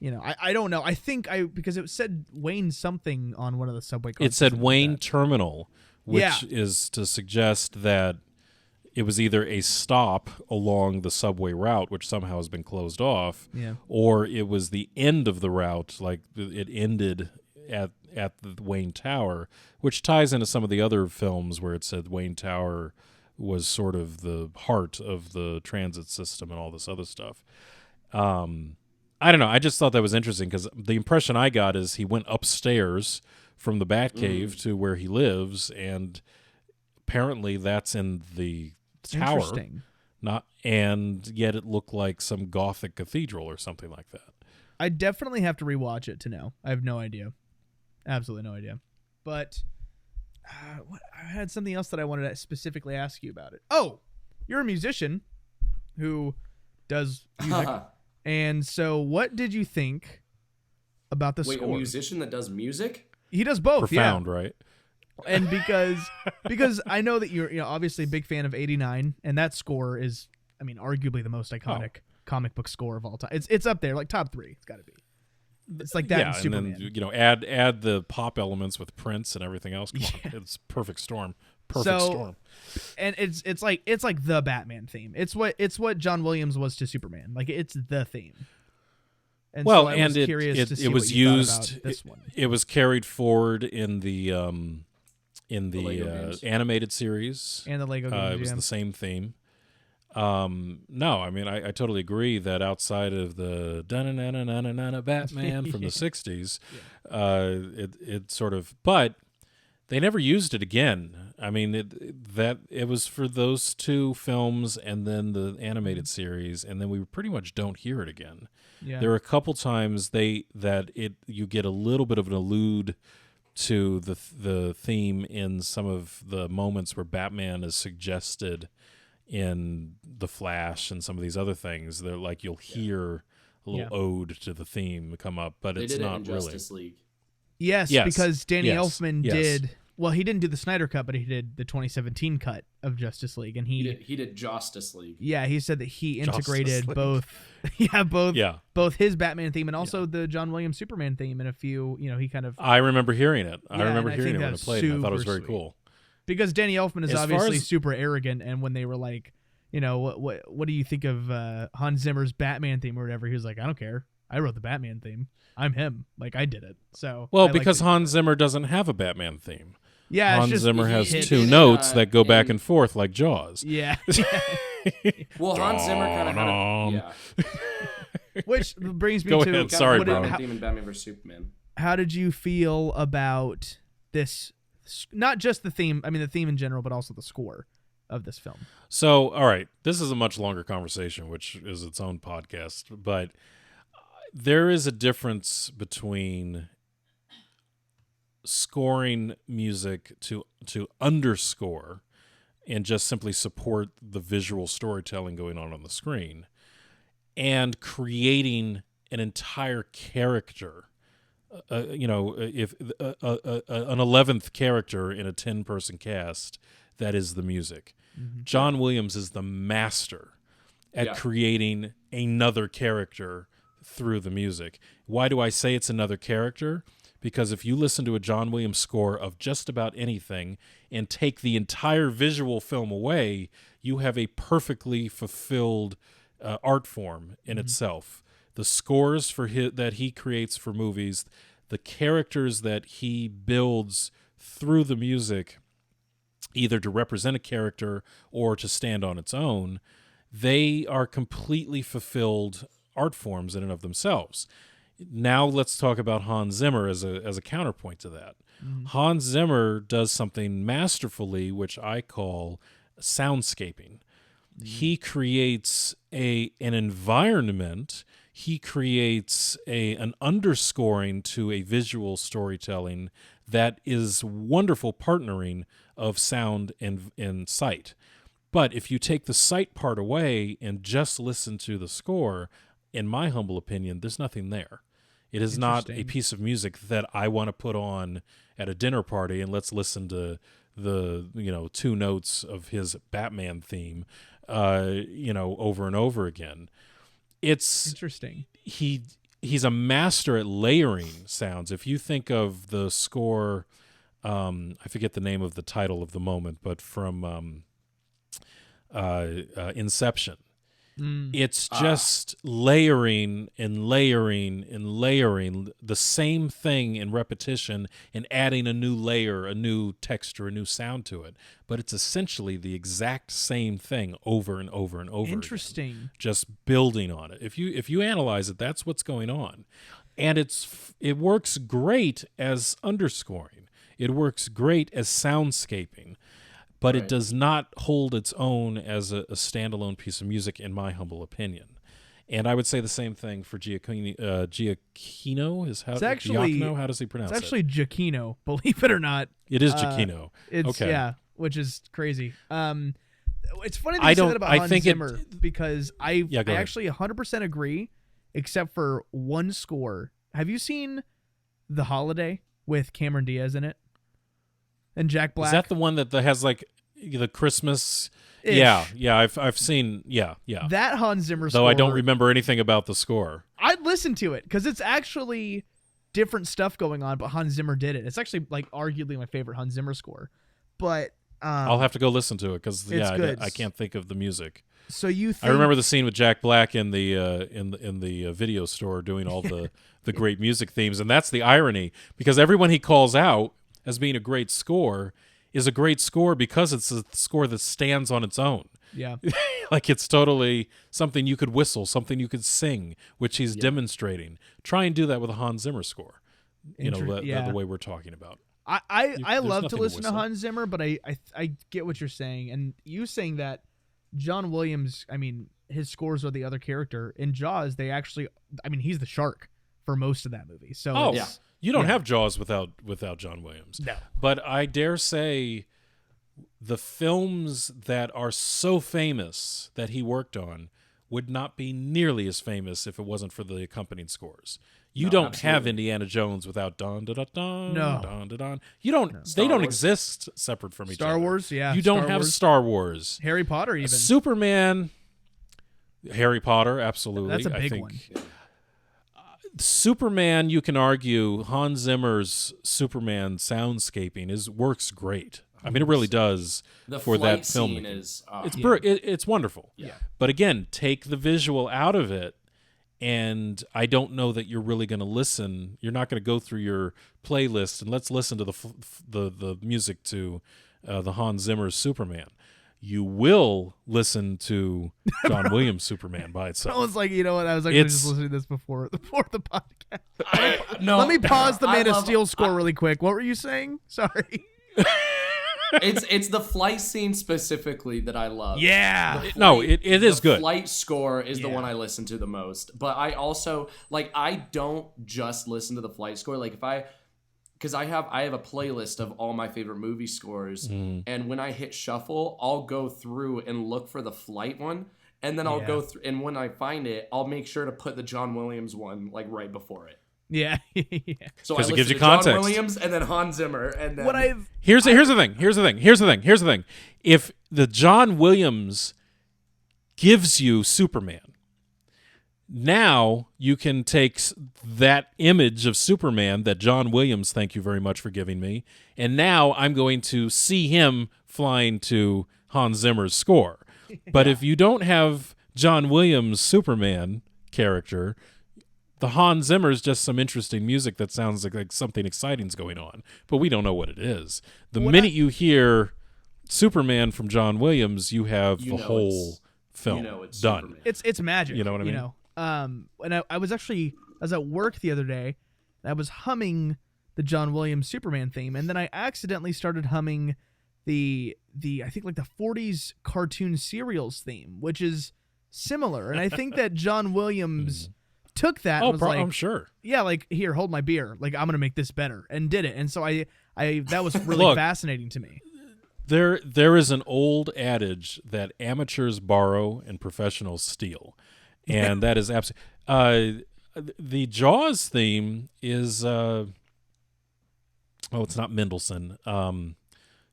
I don't know. I think because it said Wayne something on one of the subway cards. It said something like Wayne that. Terminal, which Yeah. is to suggest that it was either a stop along the subway route, which somehow has been closed off, Yeah. or it was the end of the route, like it ended at the Wayne Tower, which ties into some of the other films where it said Wayne Tower was sort of the heart of the transit system and all this other stuff. I don't know. I just thought that was interesting because the impression I got is he went upstairs from the Batcave to where he lives, and apparently that's in the tower. Interesting. And yet it looked like some Gothic cathedral or something like that. I definitely have to rewatch it to know. I have no idea. Absolutely no idea. But I had something else that I wanted to specifically ask you about it. Oh, you're a musician who does music. And so what did you think about the Wait, score? a musician that does music? He does both, Profound, right? And because I know that you're obviously a big fan of 89, and that score is, I mean, arguably the most iconic comic book score of all time. It's up there, like top 3. It's got to be. It's like that Yeah, and Superman. and then add the pop elements with Prince and everything else. Come on, it's perfect storm. Perfect storm. And it's like the Batman theme. It's what John Williams was to Superman. Like it's the theme. And Well, so I and was curious to see it what was you thought used. about this one. It was carried forward in the Lego games. animated series. And the Lego games. It was yeah. the same theme. No, I mean I totally agree that outside of the da-na-na-na-na-na-na Batman from the 60s, it sort of, but they never used it again. I mean it was for those 2 films and then the animated series, and then we pretty much don't hear it again. Yeah. There are a couple times you get a little bit of an allude to the theme in some of the moments where Batman is suggested in The Flash and some of these other things. They're like you'll hear a little ode to the theme come up, but They it's did it not in really. Justice League. Yes, Yes. because Danny Yes. Elfman Yes. did. Well, he didn't do the Snyder cut, but he did the 2017 cut of Justice League, and He did Justice League. yeah, he said that he Justice integrated League. both his Batman theme and also the John Williams Superman theme in a few. He kind of I remember hearing it. I Yeah, remember and I hearing think it when it that's played. And I thought it was super very sweet. cool. because Danny Elfman is As far obviously as- super arrogant, and when they were like, what do you think of Hans Zimmer's Batman theme or whatever, he was like, I don't care. I wrote the Batman theme. I'm him. Like I did it. So Well, I like because that. Hans Zimmer doesn't have a Batman theme. yeah, it's Hans just Zimmer has he 2 did, notes that go back in- and forth like Jaws. yeah. Well, Hans Zimmer kind of had a Which brings me Go to ahead. Sorry, what did- bro. how, theme in Batman vs Superman. how did you feel about this not just the theme. I mean, the theme in general, but also the score of this film. So, all right, this is a much longer conversation, which is its own podcast, but there is a difference between scoring music to underscore and just simply support the visual storytelling going on the screen, and creating an entire character. If an 11th character in a 10-person cast, that is the music. Mm-hmm. John Williams is the master at creating another character through the music. Why do I say it's another character? Because if you listen to a John Williams score of just about anything and take the entire visual film away, you have a perfectly fulfilled art form in itself. The scores that he creates for movies, the characters that he builds through the music, either to represent a character or to stand on its own, they are completely fulfilled art forms in and of themselves. Now let's talk about Hans Zimmer as a counterpoint to that. Hans Zimmer does something masterfully, which I call soundscaping. He creates an environment. He creates an underscoring to a visual storytelling that is wonderful partnering of sound and sight. But if you take the sight part away and just listen to the score, in my humble opinion, there's nothing there. It is not a piece of music that I want to put on at a dinner party and let's listen to the 2 notes of his Batman theme over and over again. It's interesting. He's a master at layering sounds. If you think of the score, I forget the name of the title of the moment, but from Inception. It's just layering and layering and layering the same thing in repetition and adding a new layer, a new texture, a new sound to it. But it's essentially the exact same thing over and over and over. Interesting. Again, just building on it. If you analyze it, that's what's going on. And it works great as underscoring. It works great as soundscaping. But it does not hold its own as a standalone piece of music, in my humble opinion. And I would say the same thing for Giacchino. Giacchino is how. Giacomo, how does he pronounce it? It's actually Giacchino, believe it or not. It is Giacchino. Okay. Yeah, which is crazy. It's funny that I you said don't- that about I Hans think Zimmer because I go ahead. actually 100% agree, except for one score. Have you seen The Holiday with Cameron Diaz in it? And Jack Black. Is that the one that has like the Christmas? Ish. Yeah. I've seen. Yeah. That Hans Zimmer score. Though I don't remember anything about the score. I'd listen to it because it's actually different stuff going on, but Hans Zimmer did it. It's actually like arguably my favorite Hans Zimmer score. But I'll have to go listen to it because good. I can't think of the music. So you think I remember the scene with Jack Black in the video store doing all the great music themes, and that's the irony because everyone he calls out as being a great score is a great score because it's a score that stands on its own. Yeah. Like it's totally something you could whistle, something you could sing, which he's demonstrating. Try and do that with a Hans Zimmer score. The way we're talking about. I love to nothing to listen to whistle. Hans Zimmer, but I get what you're saying. And you saying that John Williams, I mean, his scores are the other character. In Jaws, he's the shark for most of that movie. So you don't have Jaws without John Williams. No. But I dare say the films that are so famous that he worked on would not be nearly as famous if it wasn't for the accompanying scores. You don't have Indiana Jones without don da da don don da don. You don't. They don't exist separate from each other. Star Wars, yeah. You don't Star have Wars. Star Wars. Harry Potter, even. Superman, Harry Potter, absolutely. That's a big I think. one. Superman, you can argue Hans Zimmer's Superman soundscaping works great. I mean, it really does The for flight that film. scene is It's wonderful. Yeah. But again, take the visual out of it, and I don't know that you're really going to listen. You're not going to go through your playlist and let's listen to the music to the Hans Zimmer's Superman. You will listen to John Williams' Superman by itself. I was like, you know what? I was actually just listening to this before the podcast. Let me pause the Man of Steel score really quick. What were you saying? Sorry. It's the flight scene specifically that I love. Yeah. It is good. The flight score is the Yeah. one I listen to the most. But I also I don't just listen to the flight score. Like because I have a playlist of all my favorite movie scores, and when I hit shuffle, I'll go through and look for the flight one, and then I'll go through, and when I find it, I'll make sure to put the John Williams one like right before it. Yeah. So 'Cause I it gives listen you to John context. Williams and then Hans Zimmer, and then Here's the thing. If the John Williams gives you Superman, now you can take that image of Superman that John Williams, thank you very much for giving me, and now I'm going to see him flying to Hans Zimmer's score. But if you don't have John Williams' Superman character, the Hans Zimmer is just some interesting music that sounds like something exciting's going on, but we don't know what it is. The minute you hear Superman from John Williams, you have the whole film it's done. Superman. It's magic. You know what I mean? And I was at work the other day. I was humming the John Williams Superman theme, and then I accidentally started humming the I think like the 40s cartoon serials theme, which is similar. And I think that John Williams took that and was like, I'm sure. yeah, like, here, hold my beer. Like, I'm going to make this better, and did it. And so I that was really Look, fascinating to me. There is an old adage that amateurs borrow and professionals steal, and that is absolutely. The Jaws theme is it's not Mendelssohn.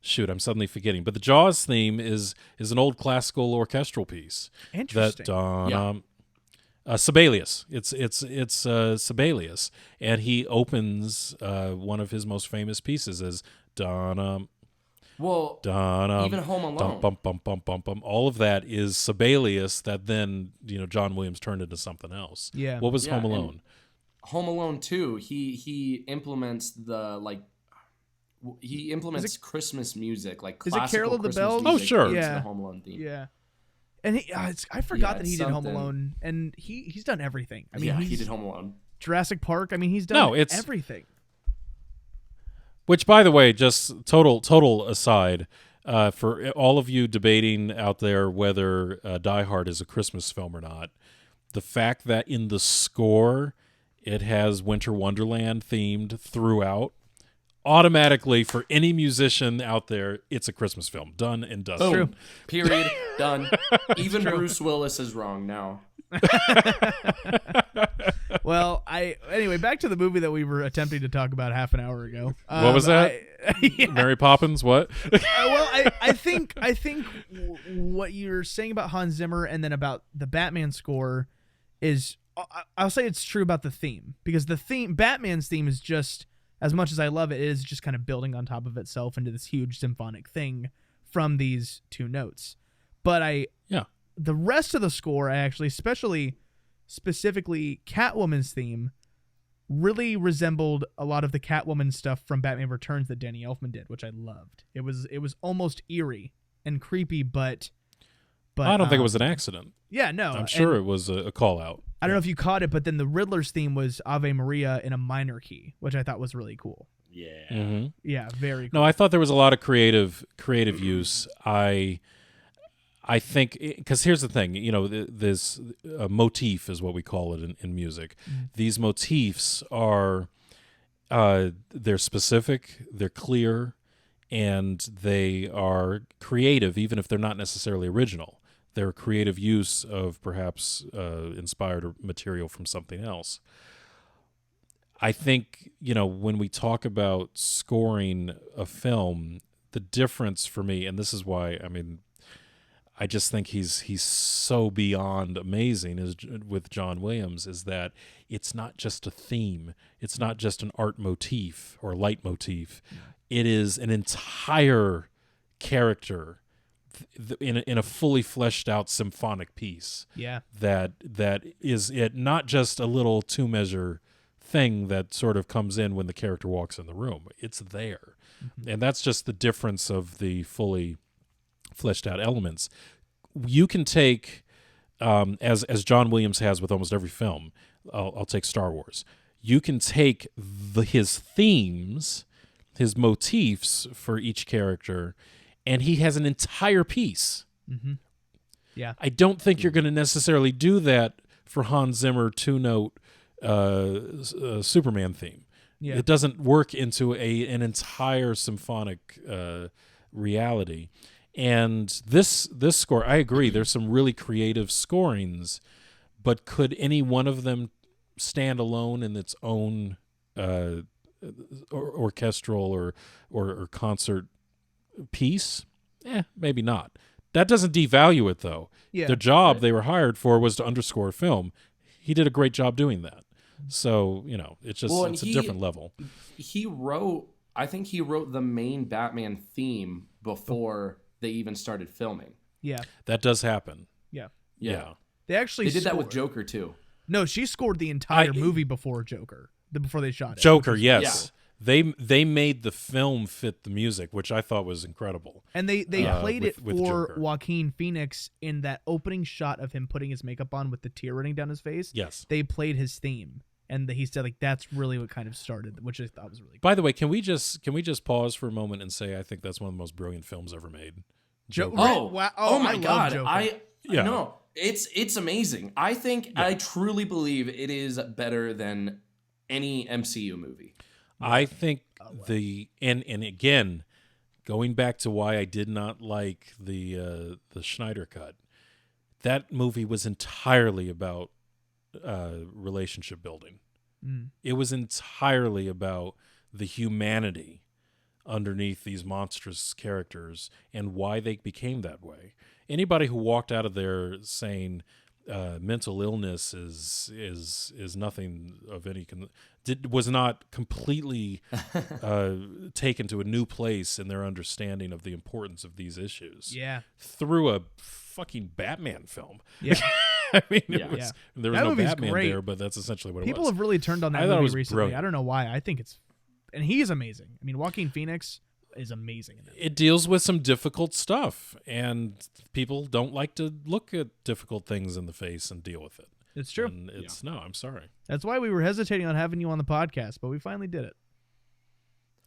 Shoot, I'm suddenly forgetting. But the Jaws theme is an old classical orchestral piece. Interesting. That Sibelius. It's Sibelius, and he opens one of his most famous pieces as Dun. Well, Dun, even Home Alone. Bum, bum, bum, bum, bum. All of that is Sibelius that then John Williams turned into something else. Yeah. What was Yeah, Home Alone? Home Alone 2, he implements Christmas music, like Is it classical Carol of the Christmas Bells? music Oh, sure. into Yeah. the Home Alone theme. Yeah. And I forgot that it's he did Home something. Alone, and he's done everything. I mean, He did Home Alone. Jurassic Park. I mean, he's done it's- everything. Which, by the way, just total aside, for all of you debating out there whether Die Hard is a Christmas film or not, the fact that in the score it has Winter Wonderland themed throughout, automatically for any musician out there, it's a Christmas film. Done and dusted. Boom. Period. Done. Even Bruce Willis is wrong now. Well, anyway, back to the movie that we were attempting to talk about half an hour ago. What was that? Mary Poppins? What? I think what you're saying about Hans Zimmer and then about the Batman score is, I'll say it's true about the theme, because Batman's theme is just, as much as I love it, it is just kind of building on top of itself into this huge symphonic thing from these two notes. But the rest of the score, I actually, specifically Catwoman's theme, really resembled a lot of the Catwoman stuff from Batman Returns that Danny Elfman did, which I loved. It was almost eerie and creepy, but I don't think it was an accident. Yeah, no. I'm sure it was a call out. I don't know if you caught it, but then the Riddler's theme was Ave Maria in a minor key, which I thought was really cool. Yeah. Mm-hmm. Yeah, very cool. No, I thought there was a lot of creative use. I think, because here's the thing, this motif is what we call it in music. These motifs are, they're specific, they're clear, and they are creative, even if they're not necessarily original. They're creative use of perhaps inspired material from something else. I think, when we talk about scoring a film, the difference for me, and this is why, I just think he's so beyond amazing with John Williams, is that it's not just a theme. It's not just an art motif or leitmotif. It is an entire character in a fully fleshed out symphonic piece. Yeah. That is it, not just a little 2-measure thing that sort of comes in when the character walks in the room. It's there. Mm-hmm. And that's just the difference of the fully fleshed out elements. You can take, as John Williams has with almost every film, I'll take Star Wars. You can take his themes, his motifs for each character, and he has an entire piece. Mm-hmm. Yeah. I don't think you're going to necessarily do that for Hans Zimmer 2-note Superman theme. Yeah. It doesn't work into an entire symphonic reality. And this score, I agree, there's some really creative scorings, but could any one of them stand alone in its own orchestral or concert piece? Maybe not. That doesn't devalue it, though. Yeah. The job they were hired for was to underscore a film. He did a great job doing that. So, it's just it's a different level. I think he wrote the main Batman theme before they even started filming. Yeah. That does happen. Yeah. Yeah. They did that with Joker, too. No, she scored the entire movie before Joker, before they shot it. Joker, yes. Yeah. They made the film fit the music, which I thought was incredible. And they played it for Joker. Joaquin Phoenix in that opening shot of him putting his makeup on with the tear running down his face. Yes. They played his theme. And he said, that's really what kind of started, which I thought was really cool. By the way, can we just pause for a moment and say I think that's one of the most brilliant films ever made? Joker. Wow. Oh my God. Joker. No, it's amazing. I think I truly believe it is better than any MCU movie. I think and again, going back to why I did not like the Schneider cut, that movie was entirely about relationship building. It was entirely about the humanity underneath these monstrous characters and why they became that way. Anybody who walked out of there saying mental illness is nothing of any was not completely taken to a new place in their understanding of the importance of these issues. Yeah, through a fucking Batman film. Yeah. I mean, there was that no movie's Batman great. there, but that's essentially what People it was. have really turned on that I thought it movie was recently. brilliant. I don't know why. I think and he's amazing. I mean, Joaquin Phoenix is amazing in that. It deals with some difficult stuff, and people don't like to look at difficult things in the face and deal with it. It's true. And no, I'm sorry. That's why we were hesitating on having you on the podcast, but we finally did it.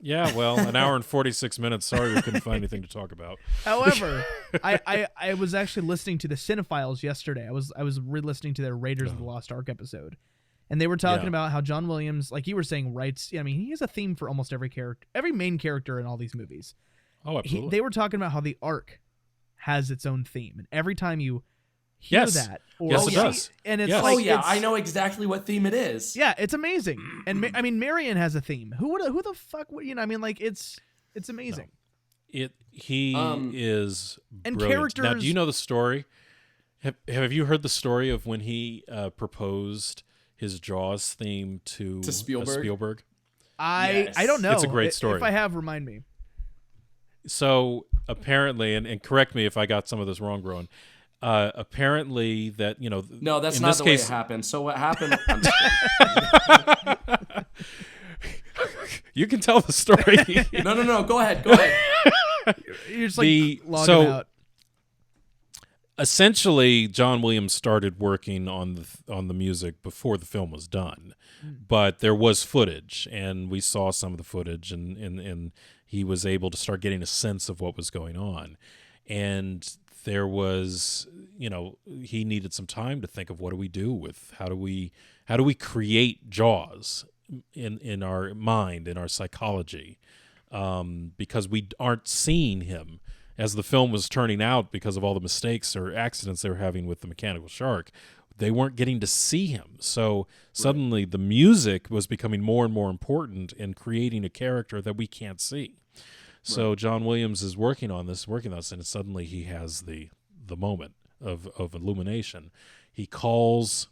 Yeah, well, an hour and 46 minutes. Sorry we couldn't find anything to talk about. However, I was actually listening to the Cinephiles yesterday. I was re-listening to their Raiders of the Lost Ark episode, and they were talking about how John Williams, like you were saying, writes. I mean, he has a theme for almost every character, every main character in all these movies. Oh, absolutely. They were talking about how the Ark has its own theme, and every time you hear that, or it does. And it's Yes. like, I know exactly what theme it is. Yeah, it's amazing. And I mean, Marion has a theme. Who the fuck would, I mean, like it's amazing. He is and brilliant. characters. Now, do you know the story? Have you heard the story of when he proposed his Jaws theme to Spielberg? I don't know. It's a great story. If I have, remind me. So apparently, and correct me if I got some of this wrong, Rowan. Apparently that No, that's in not this the case, way it happened. So what happened? I'm just kidding. You can tell the story. No. Go ahead. You're just like logging out. Essentially, John Williams started working on the music before the film was done, but there was footage, and we saw some of the footage, and he was able to start getting a sense of what was going on, and there was, he needed some time to think of what do we do with how do we create Jaws in our mind, in our psychology, because we aren't seeing him as the film was turning out because of all the mistakes or accidents they were having with the mechanical shark. They weren't getting to see him. So suddenly the music was becoming more and more important in creating a character that we can't see. So John Williams is working on this, and suddenly he has the moment of illumination. He calls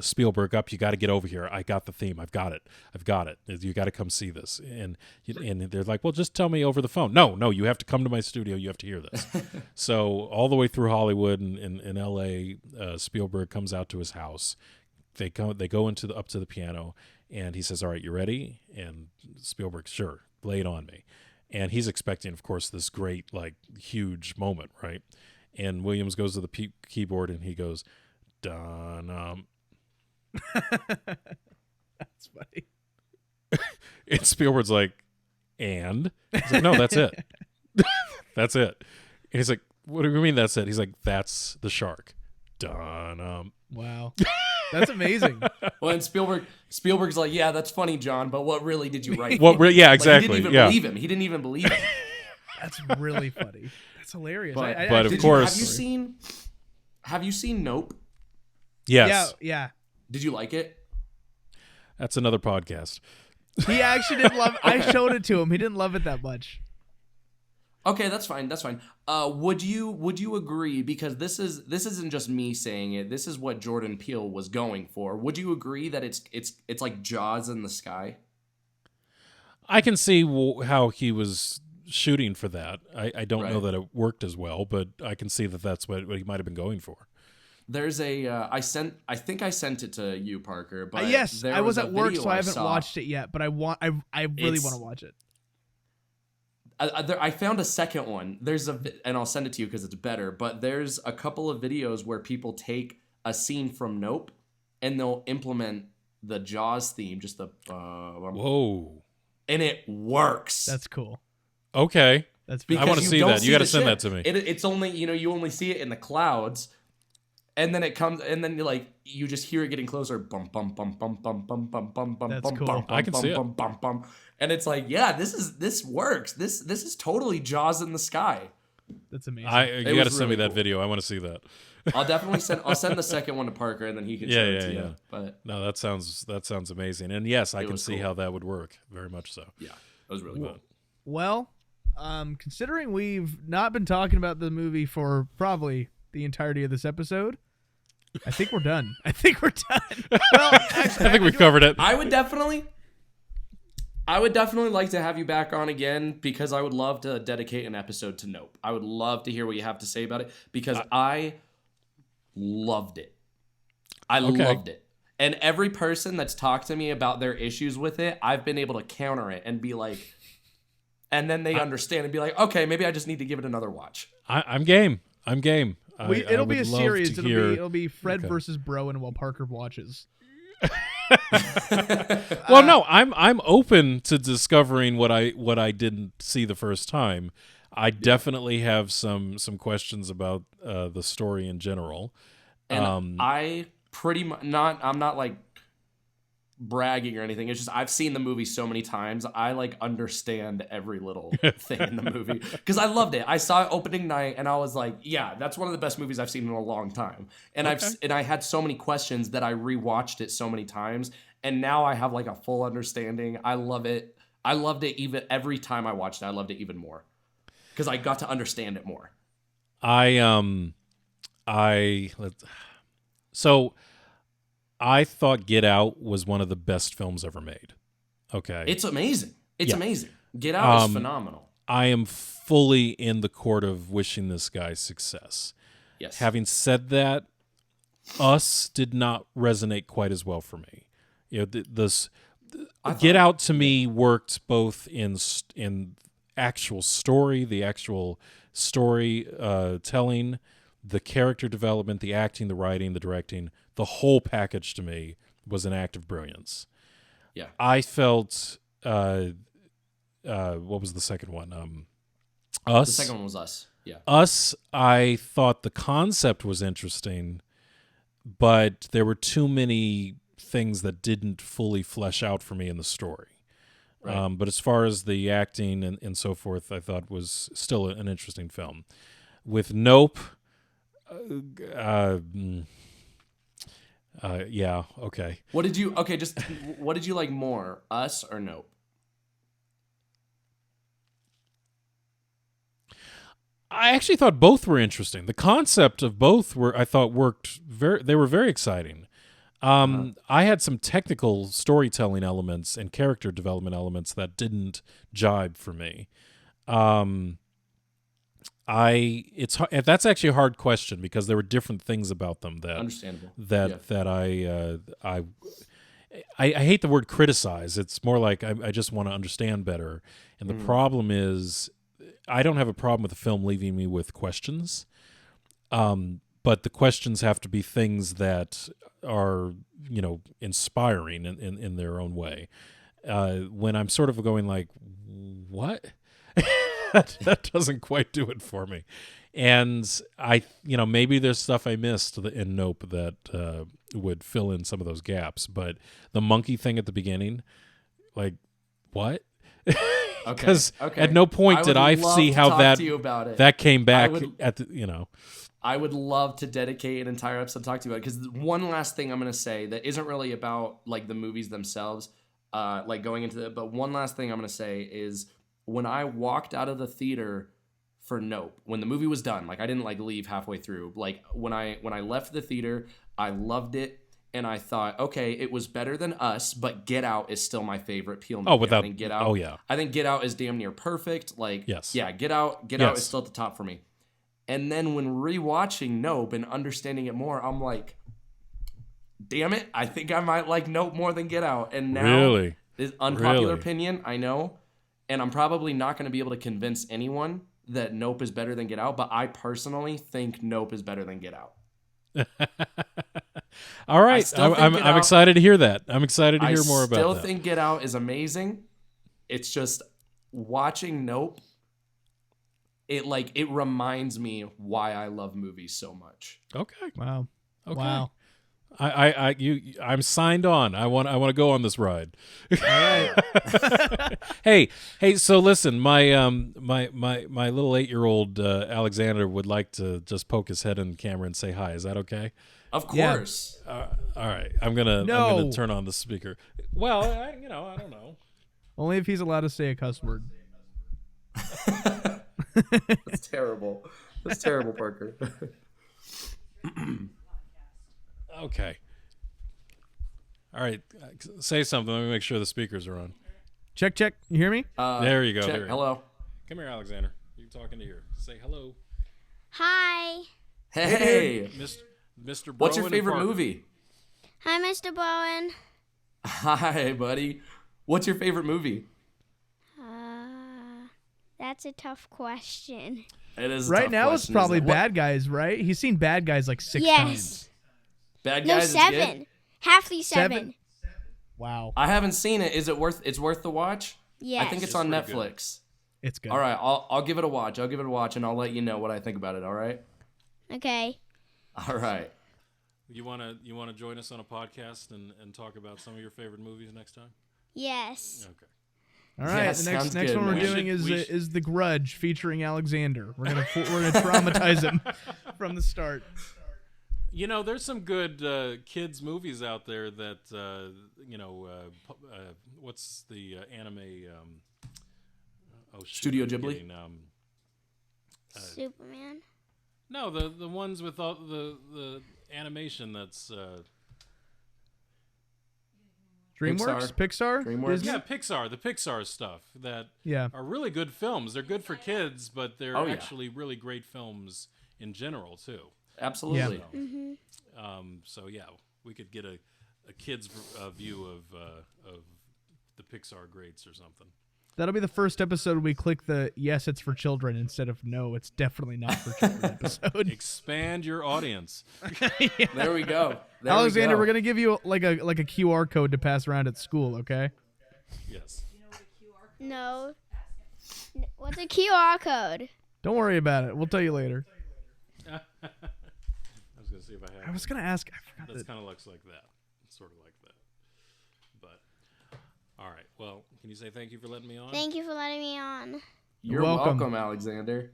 Spielberg up. You got to get over here. I got the theme. I've got it. You got to come see this. And they're like, well, just tell me over the phone. No, you have to come to my studio. You have to hear this. So all the way through Hollywood and in L.A., Spielberg comes out to his house. They go up to the piano, and he says, all right, you ready? And Spielberg, sure, lay it on me. And he's expecting, of course, this great, huge moment, right? And Williams goes to the keyboard, and he goes, dun. That's funny. And Spielberg's like, and? He's like, no, that's it. That's it. And he's like, what do you mean that's it? He's like, that's the shark. Done. Wow. That's amazing. Well, and Spielberg's like, yeah, that's funny, John, but what really did you write? Yeah, Like, exactly. he didn't even believe him. He didn't even believe him. That's really funny. That's hilarious. But of Did course, have you seen Nope? yes, Yeah. Did you like it? that's another podcast. He actually didn't love it. I showed it to him. He didn't love it that much. Okay, that's fine. Would you agree, because this isn't just me saying it. This is what Jordan Peele was going for. Would you agree that it's like Jaws in the sky? I can see how he was shooting for that. I don't know Right. that it worked as well, but I can see that that's what he might have been going for. There's a I think I sent it to you, Parker. But Yes, there I was a at work, video so I haven't saw. watched it yet. But I really want to watch it. I found a second one. And I'll send it to you because it's better. But there's a couple of videos where people take a scene from Nope and they'll implement the Jaws theme, just the Whoa. and it works. That's cool. Okay. That's Because I wanna see don't that. You gotta the send ship. that to me. It's only you only see it in the clouds, and then it comes, and then you just hear it getting closer. Bum bum bum bum bum bum bum bum bum. That's bum, cool. bum, I can bum, see it. bum, bum, bum. And it's like, yeah, this works. This is totally Jaws in the sky. That's amazing. You got to was send me really that cool. video. I want to see that. I'll send the second one to Parker, and then he can show it to you. But No, that sounds amazing. And yes, I It can was see cool. how that would work. Very much so. yeah, it was really cool. Well, considering we've not been talking about the movie for probably the entirety of this episode, I think we're done. Well, actually, I think we've covered it. I would definitely like to have you back on again, because I would love to dedicate an episode to Nope. I would love to hear what you have to say about it, because I loved it. I loved it. And every person that's talked to me about their issues with it, I've been able to counter it and be like, and then they understand and be like, okay, maybe I just need to give it another watch. I'm game. I'm game. It'll be a series. It'll be Fred Okay. versus Broen while Parker watches. Well, no, I'm open to discovering what I didn't see the first time. I definitely have some questions about the story in general. And I pretty much I'm not like bragging or anything. It's just I've seen the movie so many times. I understand every little thing in the movie, because I loved it. I saw it opening night and I was like, yeah, that's one of the best movies I've seen in a long time. And I had so many questions that I rewatched it so many times, and now I have a full understanding. I love it. I loved it even every time I watched it. I loved it even more because I got to understand it more. I thought Get Out was one of the best films ever made. Okay. It's amazing. It's Yeah. amazing. Get Out is phenomenal. I am fully in the court of wishing this guy success. Yes. Having said that, Us did not resonate quite as well for me. Get Out to me worked both in actual story, the actual story telling, the character development, the acting, the writing, the directing. The whole package to me was an act of brilliance. Yeah. I felt what was the second one? Us. The second one was Us. Yeah. Us, I thought the concept was interesting, but there were too many things that didn't fully flesh out for me in the story. Right. But as far as the acting and so forth, I thought was still an interesting film. With Nope, yeah, okay. What did you like more, Us or Nope? I actually thought both were interesting. The concept of both I thought worked they were very exciting. I had some technical storytelling elements and character development elements that didn't jibe for me. That's actually a hard question because there were different things about them that Understandable. that I hate the word criticize. It's more like I just want to understand better. And the problem is I don't have a problem with the film leaving me with questions. But the questions have to be things that are, inspiring in their own way. when I'm sort of going like, what? that doesn't quite do it for me. And maybe there's stuff I missed in Nope that would fill in some of those gaps. But the monkey thing at the beginning, like, what? Because at no point did I see how that came back I would love to dedicate an entire episode to talk to you about it, because one last thing I'm going to say that isn't really about like the movies themselves, like going into it, but one last thing I'm going to say is when I walked out of the theater for Nope, when the movie was done, like I didn't like leave halfway through. Like when I left the theater, I loved it, and I thought, okay, it was better than Us, but Get Out is still my favorite Peele movie. I think Get Out. Oh yeah. I think Get Out is damn near perfect. Like yes. Yeah, Get Out is still at the top for me. And then when rewatching Nope and understanding it more, I'm like, damn it, I think I might like Nope more than Get Out. And now, really, is unpopular opinion, I know, and I'm probably not going to be able to convince anyone that Nope is better than Get Out, but I personally think Nope is better than Get Out. All right, I'm excited to hear that. I'm excited to hear more about that. I still think Get Out is amazing. It's just watching Nope, it reminds me why I love movies so much. Okay. Wow. Okay. Wow. I'm signed on. I want to go on this ride. All right. Hey, so listen, my little 8-year-old Alexander would like to just poke his head in the camera and say hi. Is that okay? Of course. Yeah. All right. I'm gonna turn on the speaker. Well, I don't know. Only if he's allowed to say a cuss word. That's terrible. That's terrible, Parker. Okay. All right. Say something. Let me make sure the speakers are on. Check. You hear me? There you go. Check. There Hello. Come here, Alexander. You're talking to here. Say hello. Hi. Hey. Mr. Browen. What's your favorite movie? Hi, Mr. Bowen. Hi, buddy. What's your favorite movie? That's a tough question. It is. Right now, it's probably Bad Guys, right? He's seen Bad Guys like 6 times. Bad Guys. No, 7. Is good? Half the 7. Wow. I haven't seen it. Is it worth? It's worth the watch. Yes. I think it's on Netflix. Good. It's good. All right, I'll give it a watch. And I'll let you know what I think about it. All right. Okay. All right. You wanna join us on a podcast and talk about some of your favorite movies next time? Yes. Okay. All right. Yes, the next good, one we're man. doing is The Grudge featuring Alexander. We're gonna traumatize him from the start. There's some good kids movies out there that what's the anime? Studio Ghibli. Superman. No, the ones with all the animation that's DreamWorks, Pixar, DreamWorks. Disney? yeah, the Pixar stuff that Yeah. are really good films. They're good for kids, but they're actually really great films in general too. Absolutely. Yeah. Mm-hmm. So yeah, we could get a kid's view of the Pixar greats or something. That'll be the first episode we click the yes, it's for children instead of no, it's definitely not for children episode. Expand your audience. Yeah. There we go. Alexander, we're gonna give you like a QR code to pass around at school, okay? Yes. No. What's a QR code? Don't worry about it. We'll tell you later. I was gonna see if I have. I was gonna ask. I forgot. That's kind of looks like that, sort of like that. But all right. Well, can you say thank you for letting me on? Thank you for letting me on. You're welcome. welcome, Alexander.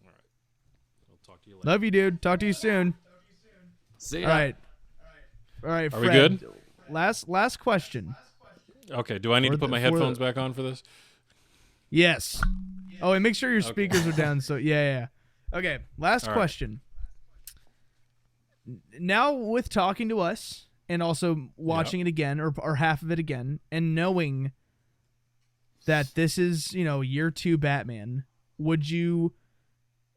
All right. I'll talk to you later. Love you, dude. Talk to you soon. See ya. All right. Are Fred, we good? Last question. Okay. Do I need to put my headphones back on for this? Yes. Oh, and make sure your speakers are down. So yeah. Okay. Last All right. question. Now with talking to us and also watching it again or half of it again and knowing that this is, year 2 Batman, would you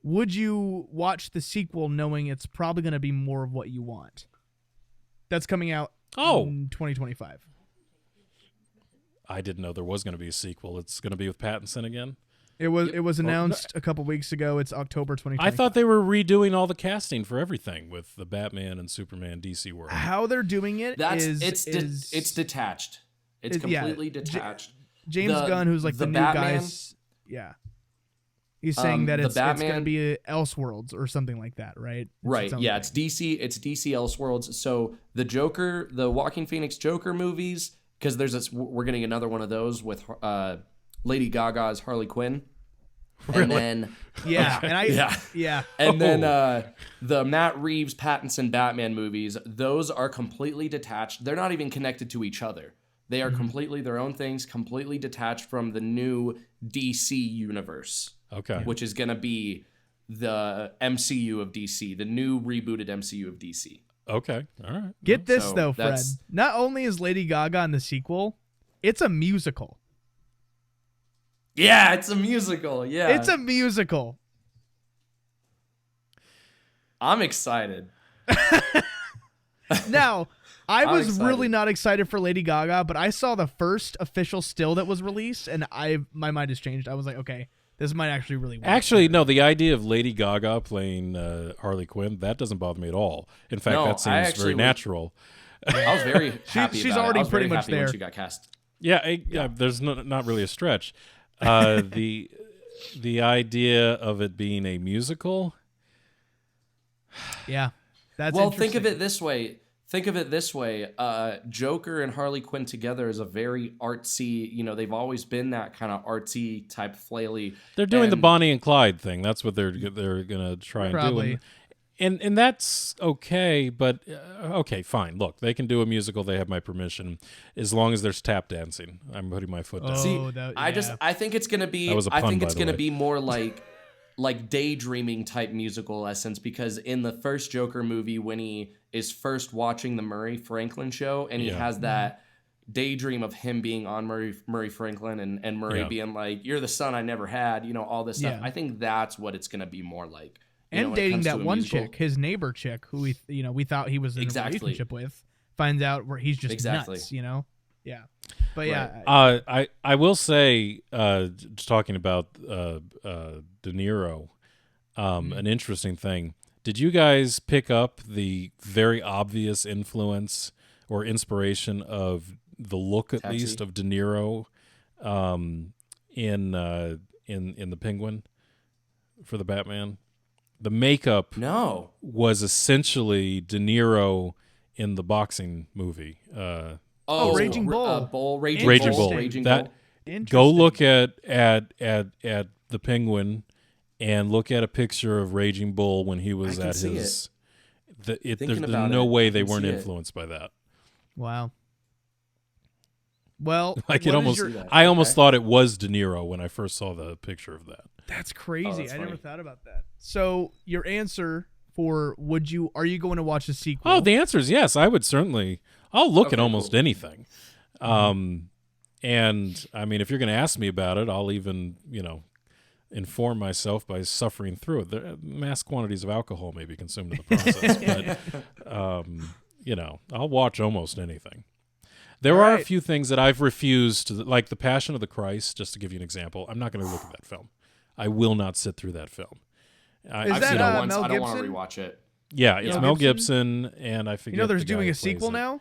watch the sequel knowing it's probably going to be more of what you want? That's coming out in 2025. I didn't know there was going to be a sequel. It's going to be with Pattinson again. It was announced a couple weeks ago. It's October 2025. I thought they were redoing all the casting for everything with the Batman and Superman DC world. How they're doing it It's is detached. It's Yeah, completely detached. James Gunn, who's like the new Batman, guy. Yeah. He's saying that the it's going to Batman- be Elseworlds or something like that, right? Right. its own Yeah, thing. it's DC. It's DC Elseworlds. So the Joker, the Joaquin Phoenix Joker movies, because we're getting another one of those with Lady Gaga as Harley Quinn. And then Yeah, and yeah. And then the Matt Reeves Pattinson Batman movies, those are completely detached. They're not even connected to each other. They are completely their own things, completely detached from the new DC universe. Okay. Which is going to be the MCU of DC, the new rebooted MCU of DC. Okay. All right. Get this So though, Fred. that's- Not only is Lady Gaga in the sequel, it's a musical. Yeah, it's a musical. Yeah. It's a musical. I'm excited. Now, I I'm was excited. really not excited for Lady Gaga, but I saw the first official still that was released, and my mind has changed. I was like, okay, this might actually really work. Actually, no, the idea of Lady Gaga playing Harley Quinn, that doesn't bother me at all. In fact, No, that I seems actually very would- natural. I was very happy she's about already it. I was pretty very much happy when there. she got cast. Yeah, there's not really a stretch. The idea of it being a musical, Yeah. That's Well, think of interesting. it this way. Joker and Harley Quinn together is a very artsy, they've always been that kind of artsy type flaily. they're doing the And- Bonnie and Clyde thing. That's what they're gonna try and Probably. do. And that's okay, but okay, fine. Look, they can do a musical. They have my permission, as long as there's tap dancing. I'm putting my foot down. Oh, See, that- I yeah. think it's gonna be. That was a I pun, think by it's the gonna way. be more like daydreaming type musical essence, because in the first Joker movie, when he is first watching the Murray Franklin show, and he Yeah. has that daydream of him being on Murray Franklin and Murray Yeah. being like, "You're the son I never had," all this stuff. Yeah. I think that's what it's gonna be more like. And when it dating comes to that a one musical. chick, his neighbor chick, who we thought he was in Exactly. a relationship with, finds out where he's just Exactly. nuts, Yeah. But yeah, I will say, just talking about De Niro, an interesting thing. Did you guys pick up the very obvious influence or inspiration of the look, at Taxi. least, of De Niro in the Penguin for the Batman? The makeup No. was essentially De Niro in the boxing movie. Raging Bull. Raging Raging Bull. Bull. Raging That- Bull. Go Interesting. look at the Penguin and look at a picture of Raging Bull when he was I can at see his. Thinking There's about no it, way I they can weren't see it. influenced by that. Wow. Well, Like what is almost, your- that. I almost Okay. thought it was De Niro when I first saw the picture of that. that's crazy. that's I never funny. thought about that. So your answer for are you going to watch the sequel? Oh, the answer is yes. I would certainly. I'll look at Okay, almost cool. anything. And I mean, if you're going to ask me about it, I'll even inform myself by suffering through it. Mass quantities of alcohol may be consumed in the process, but I'll watch almost anything. There are a right. few things that I've refused to, like The Passion of the Christ, just to give you an example. I'm not going to look at that film. I will not sit through that film. Is I've that, seen it once. Mel I don't want to Gibson? rewatch it. Yeah, it's Mel Mel Gibson? Gibson, and I forget. There's the guy doing who a sequel plays it. now.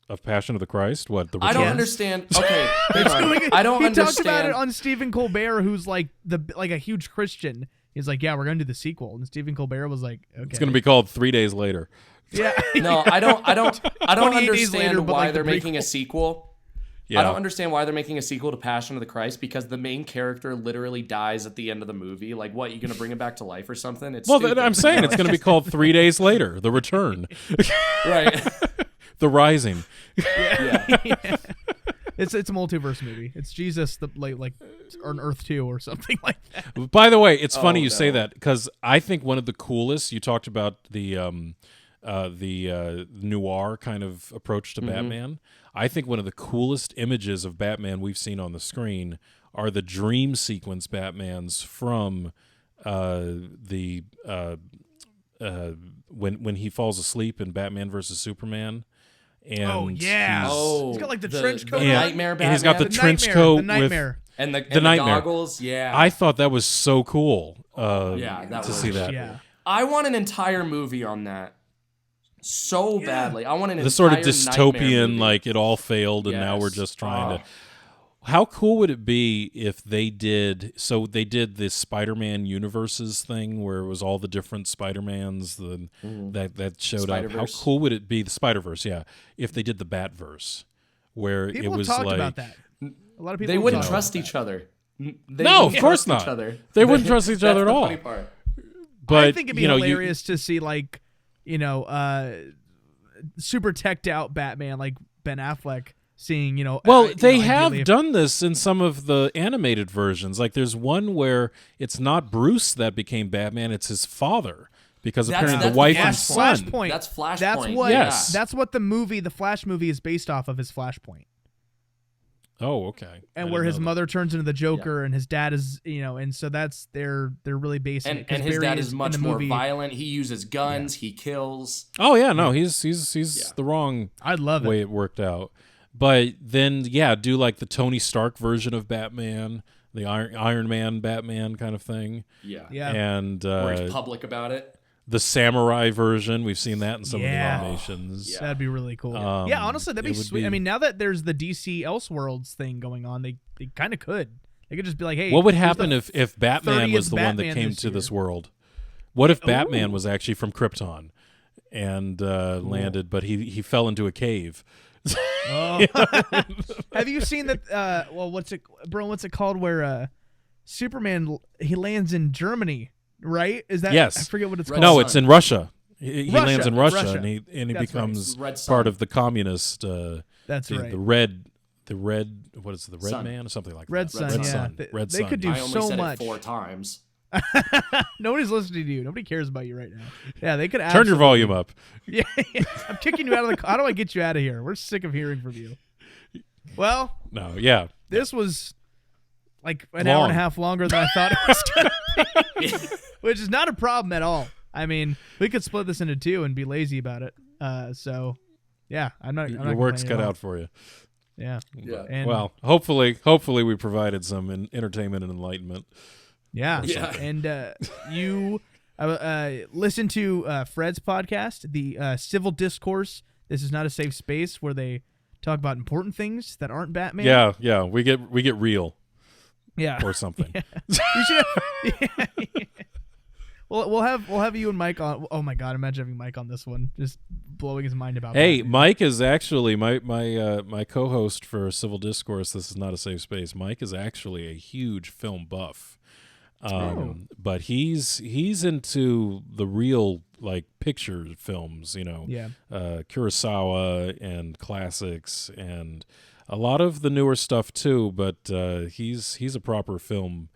Of Passion of the Christ. What the I don't Return? understand. Okay, hang on. I don't he understand. talked about it on Stephen Colbert, who's like a huge Christian. He's like, yeah, we're gonna do the sequel, and Stephen Colbert was like, okay, It's going to be called 3 Days Later. yeah. No, I don't 28 days later, understand but why like the they're making a prequel. sequel. Yeah. I don't understand why they're making a sequel to Passion of the Christ, because the main character literally dies at the end of the movie. Like, what, you gonna bring him back to life or something? It's Well, stupid. I'm saying it's going to be called 3 Days Later, The Return, right. The Rising. Yeah. It's a multiverse movie. It's Jesus like on Earth 2 or something like that. By the way, it's funny you no. say that, because I think one of the coolest, you talked about the noir kind of approach to Batman. I think one of the coolest images of Batman we've seen on the screen are the dream sequence Batmans from when he falls asleep in Batman versus Superman. And Oh yeah. he's- Oh, He's got, like, the trench coat the on. nightmare Batman. and he's got the The trench nightmare, coat the nightmare. and the nightmare. goggles. Yeah. I thought that was so cool Yeah, that to was- see that. Yeah. I want an entire movie on that. so badly. I want an The sort of entire nightmare dystopian, movie. like it all failed, and now we're Yes. just trying to. How cool would it be if they did? So they did this Spider-Man universes thing where it was all the different Spider-Mans that showed up. How Spider-Verse. cool would it be? The Spider-Verse, yeah. If they did the Batverse, where People it was have talked like about that. A lot of people. They have wouldn't talked trust about each that. other. They No, wouldn't of course trust each not. other. They wouldn't trust each other at That's the all. funny part. But I think it'd be you know, hilarious to see like super teched out Batman like Ben Affleck seeing Well, they ideally have if- done this in some of the animated versions. Like there's one where it's not Bruce that became Batman, it's his father. Because apparently that's the wife the and Flashpoint. son. Flashpoint. That's Flashpoint. That's what. Yes. That's what the Flash movie is based off of. His Flashpoint, Oh, okay. and I where didn't his know that. mother turns into the Joker, and his dad is and so that's they're really basing it. 'cause And his Barry dad in is much the more movie, violent. He uses guns. He kills. Oh yeah, no, he's Yeah. the wrong I'd love way it. it worked out. But then do like the Tony Stark version of Batman, the Iron Man Batman kind of thing. Yeah. Yeah. And Where he's public about it. the samurai version, we've seen that in some of the Yeah. animations. Yeah. That'd be really cool. Um, yeah, honestly, that'd it be would sweet. be- I mean, now that there's the DC Elseworlds thing going on, they kind of could. They could just be like, hey, What would here's happen the if Batman 30th was the one that Batman came this to this year. world? What if Ooh. Batman was actually from Krypton and landed, but he fell into a cave? Oh. Have you seen that? What's it called? Where Superman he lands in Germany, right? Is that? Yes. I forget what it's Red called. No, Sun. it's in Russia. He Russia, lands in Russia, Russia. and he That's right. becomes Red Sun. part of the communist. That's the, right. the red. What is it? The Red Sun. Man or something like Red that. Sun. Red Yeah, Sun. They- Red they Sun. could do I only so said much. it 4 times. Nobody's listening to you. Nobody cares about you right now. Yeah, they could Turn your absolutely- volume up. Yeah, I'm kicking you out of the. How do I get you out of here? We're sick of hearing from you. Well, No, yeah. this was like an Long. hour and a half longer than I thought it was going to be, which is not a problem at all. I mean, we could split this into 2 and be lazy about it. So, yeah, I'm not. Your work's cut out for you. Yeah. Yeah. And, Well, hopefully we provided some entertainment and enlightenment. yeah. Yeah. And you listen to Fred's podcast, the Civil Discourse. This is not a safe space where they talk about important things that aren't Batman. Yeah. We get real Yeah. or something. You should have, Well, we'll have you and Mike on. Oh my God! Imagine having Mike on this one, just blowing his mind about. Hey, Batman. Mike is actually my co-host for Civil Discourse. This is not a safe space. Mike is actually a huge film buff, but he's into the real like picture films. Yeah. Kurosawa and classics and a lot of the newer stuff too. But he's a proper film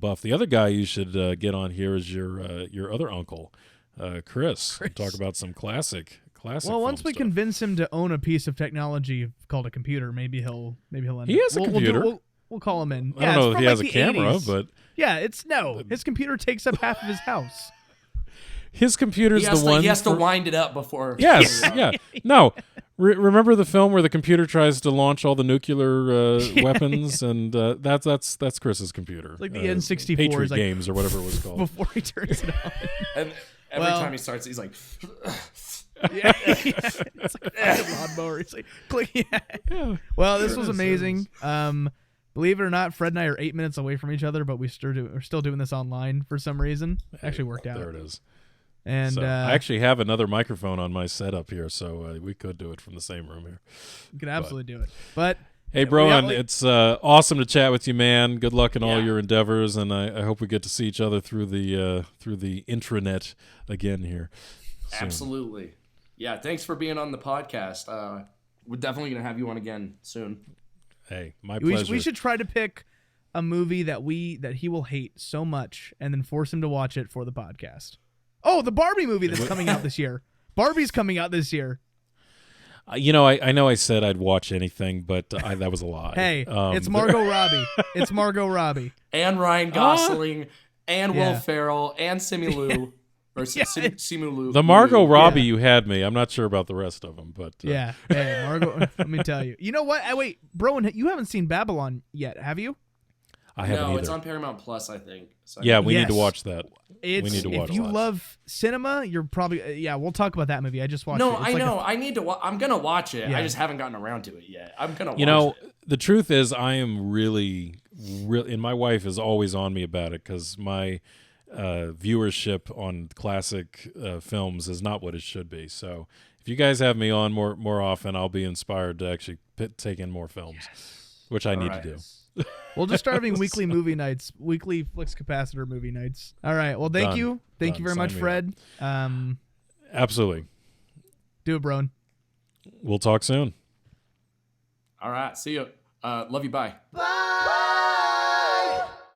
buff. The other guy you should get on here is your other uncle, Chris. Talk about some classic. Well, once we stuff. convince him to own a piece of technology called a computer, maybe he'll end He up- has a we'll computer. We'll call him in. I don't know it's if from, he like, has a the camera, 80s. but yeah, his computer takes up half of his house. his computer's He has, the to, one. he has to for- wind it up before. Yes, yeah. No, remember the film where the computer tries to launch all the nuclear weapons, and that's Chris's computer. Like the N64 Patriot is like- Games or whatever it was called. Before he turns it on. And every Well- time he starts, he's like, Yeah. It's like a fucking lawnmower. It's like, click. Yeah. Well, this was amazing. Believe it or not, Fred and I are 8 minutes away from each other, but we're still doing this online for some reason. Actually worked out. There it is. And So, I actually have another microphone on my setup here, so we could do it from the same room here. you can absolutely do it. But Hey, we got, Broen, like- it's awesome to chat with you, man. Good luck in all Yeah. your endeavors, and I hope we get to see each other through the intranet again here. soon. absolutely. Yeah, thanks for being on the podcast. We're definitely going to have you on again soon. Hey, my we pleasure. should try to pick a movie that he will hate so much, and then force him to watch it for the podcast. Oh, the Barbie movie that's coming out this year. Barbie's coming out this year. I know I said I'd watch anything, but that was a lie. Hey, it's Margot Robbie. It's Margot Robbie. And Ryan Gosling, and Yeah. Will Ferrell, and Simu Liu. Or Simu Liu. The Margot Robbie, you had me. I'm not sure about the rest of them, but Yeah. Hey, Margot. Let me tell you. You know what? Wait, bro, you haven't seen Babylon yet, have you? I haven't No, either. it's on Paramount Plus, I think. So Yeah, we need to Yes. watch that. It's, we need to watch if you that. love cinema, you're probably yeah. We'll talk about that movie. I just watched No, it. It's I like know. I need to. I'm gonna watch it. Yeah. I just haven't gotten around to it yet. I'm gonna. You watch know, it. the truth is, I am really, and my wife is always on me about it because my viewership on classic films is not what it should be. So, if you guys have me on more often, I'll be inspired to actually take in more films, which I need right. to do. We'll just start having weekly movie nights, weekly Flix Capacitor movie nights. All right. Well, thank Done. you. Thank Done. you very Sign much, me Fred. Absolutely. Do it, bro. We'll talk soon. All right. See you. Love you. Bye. Bye.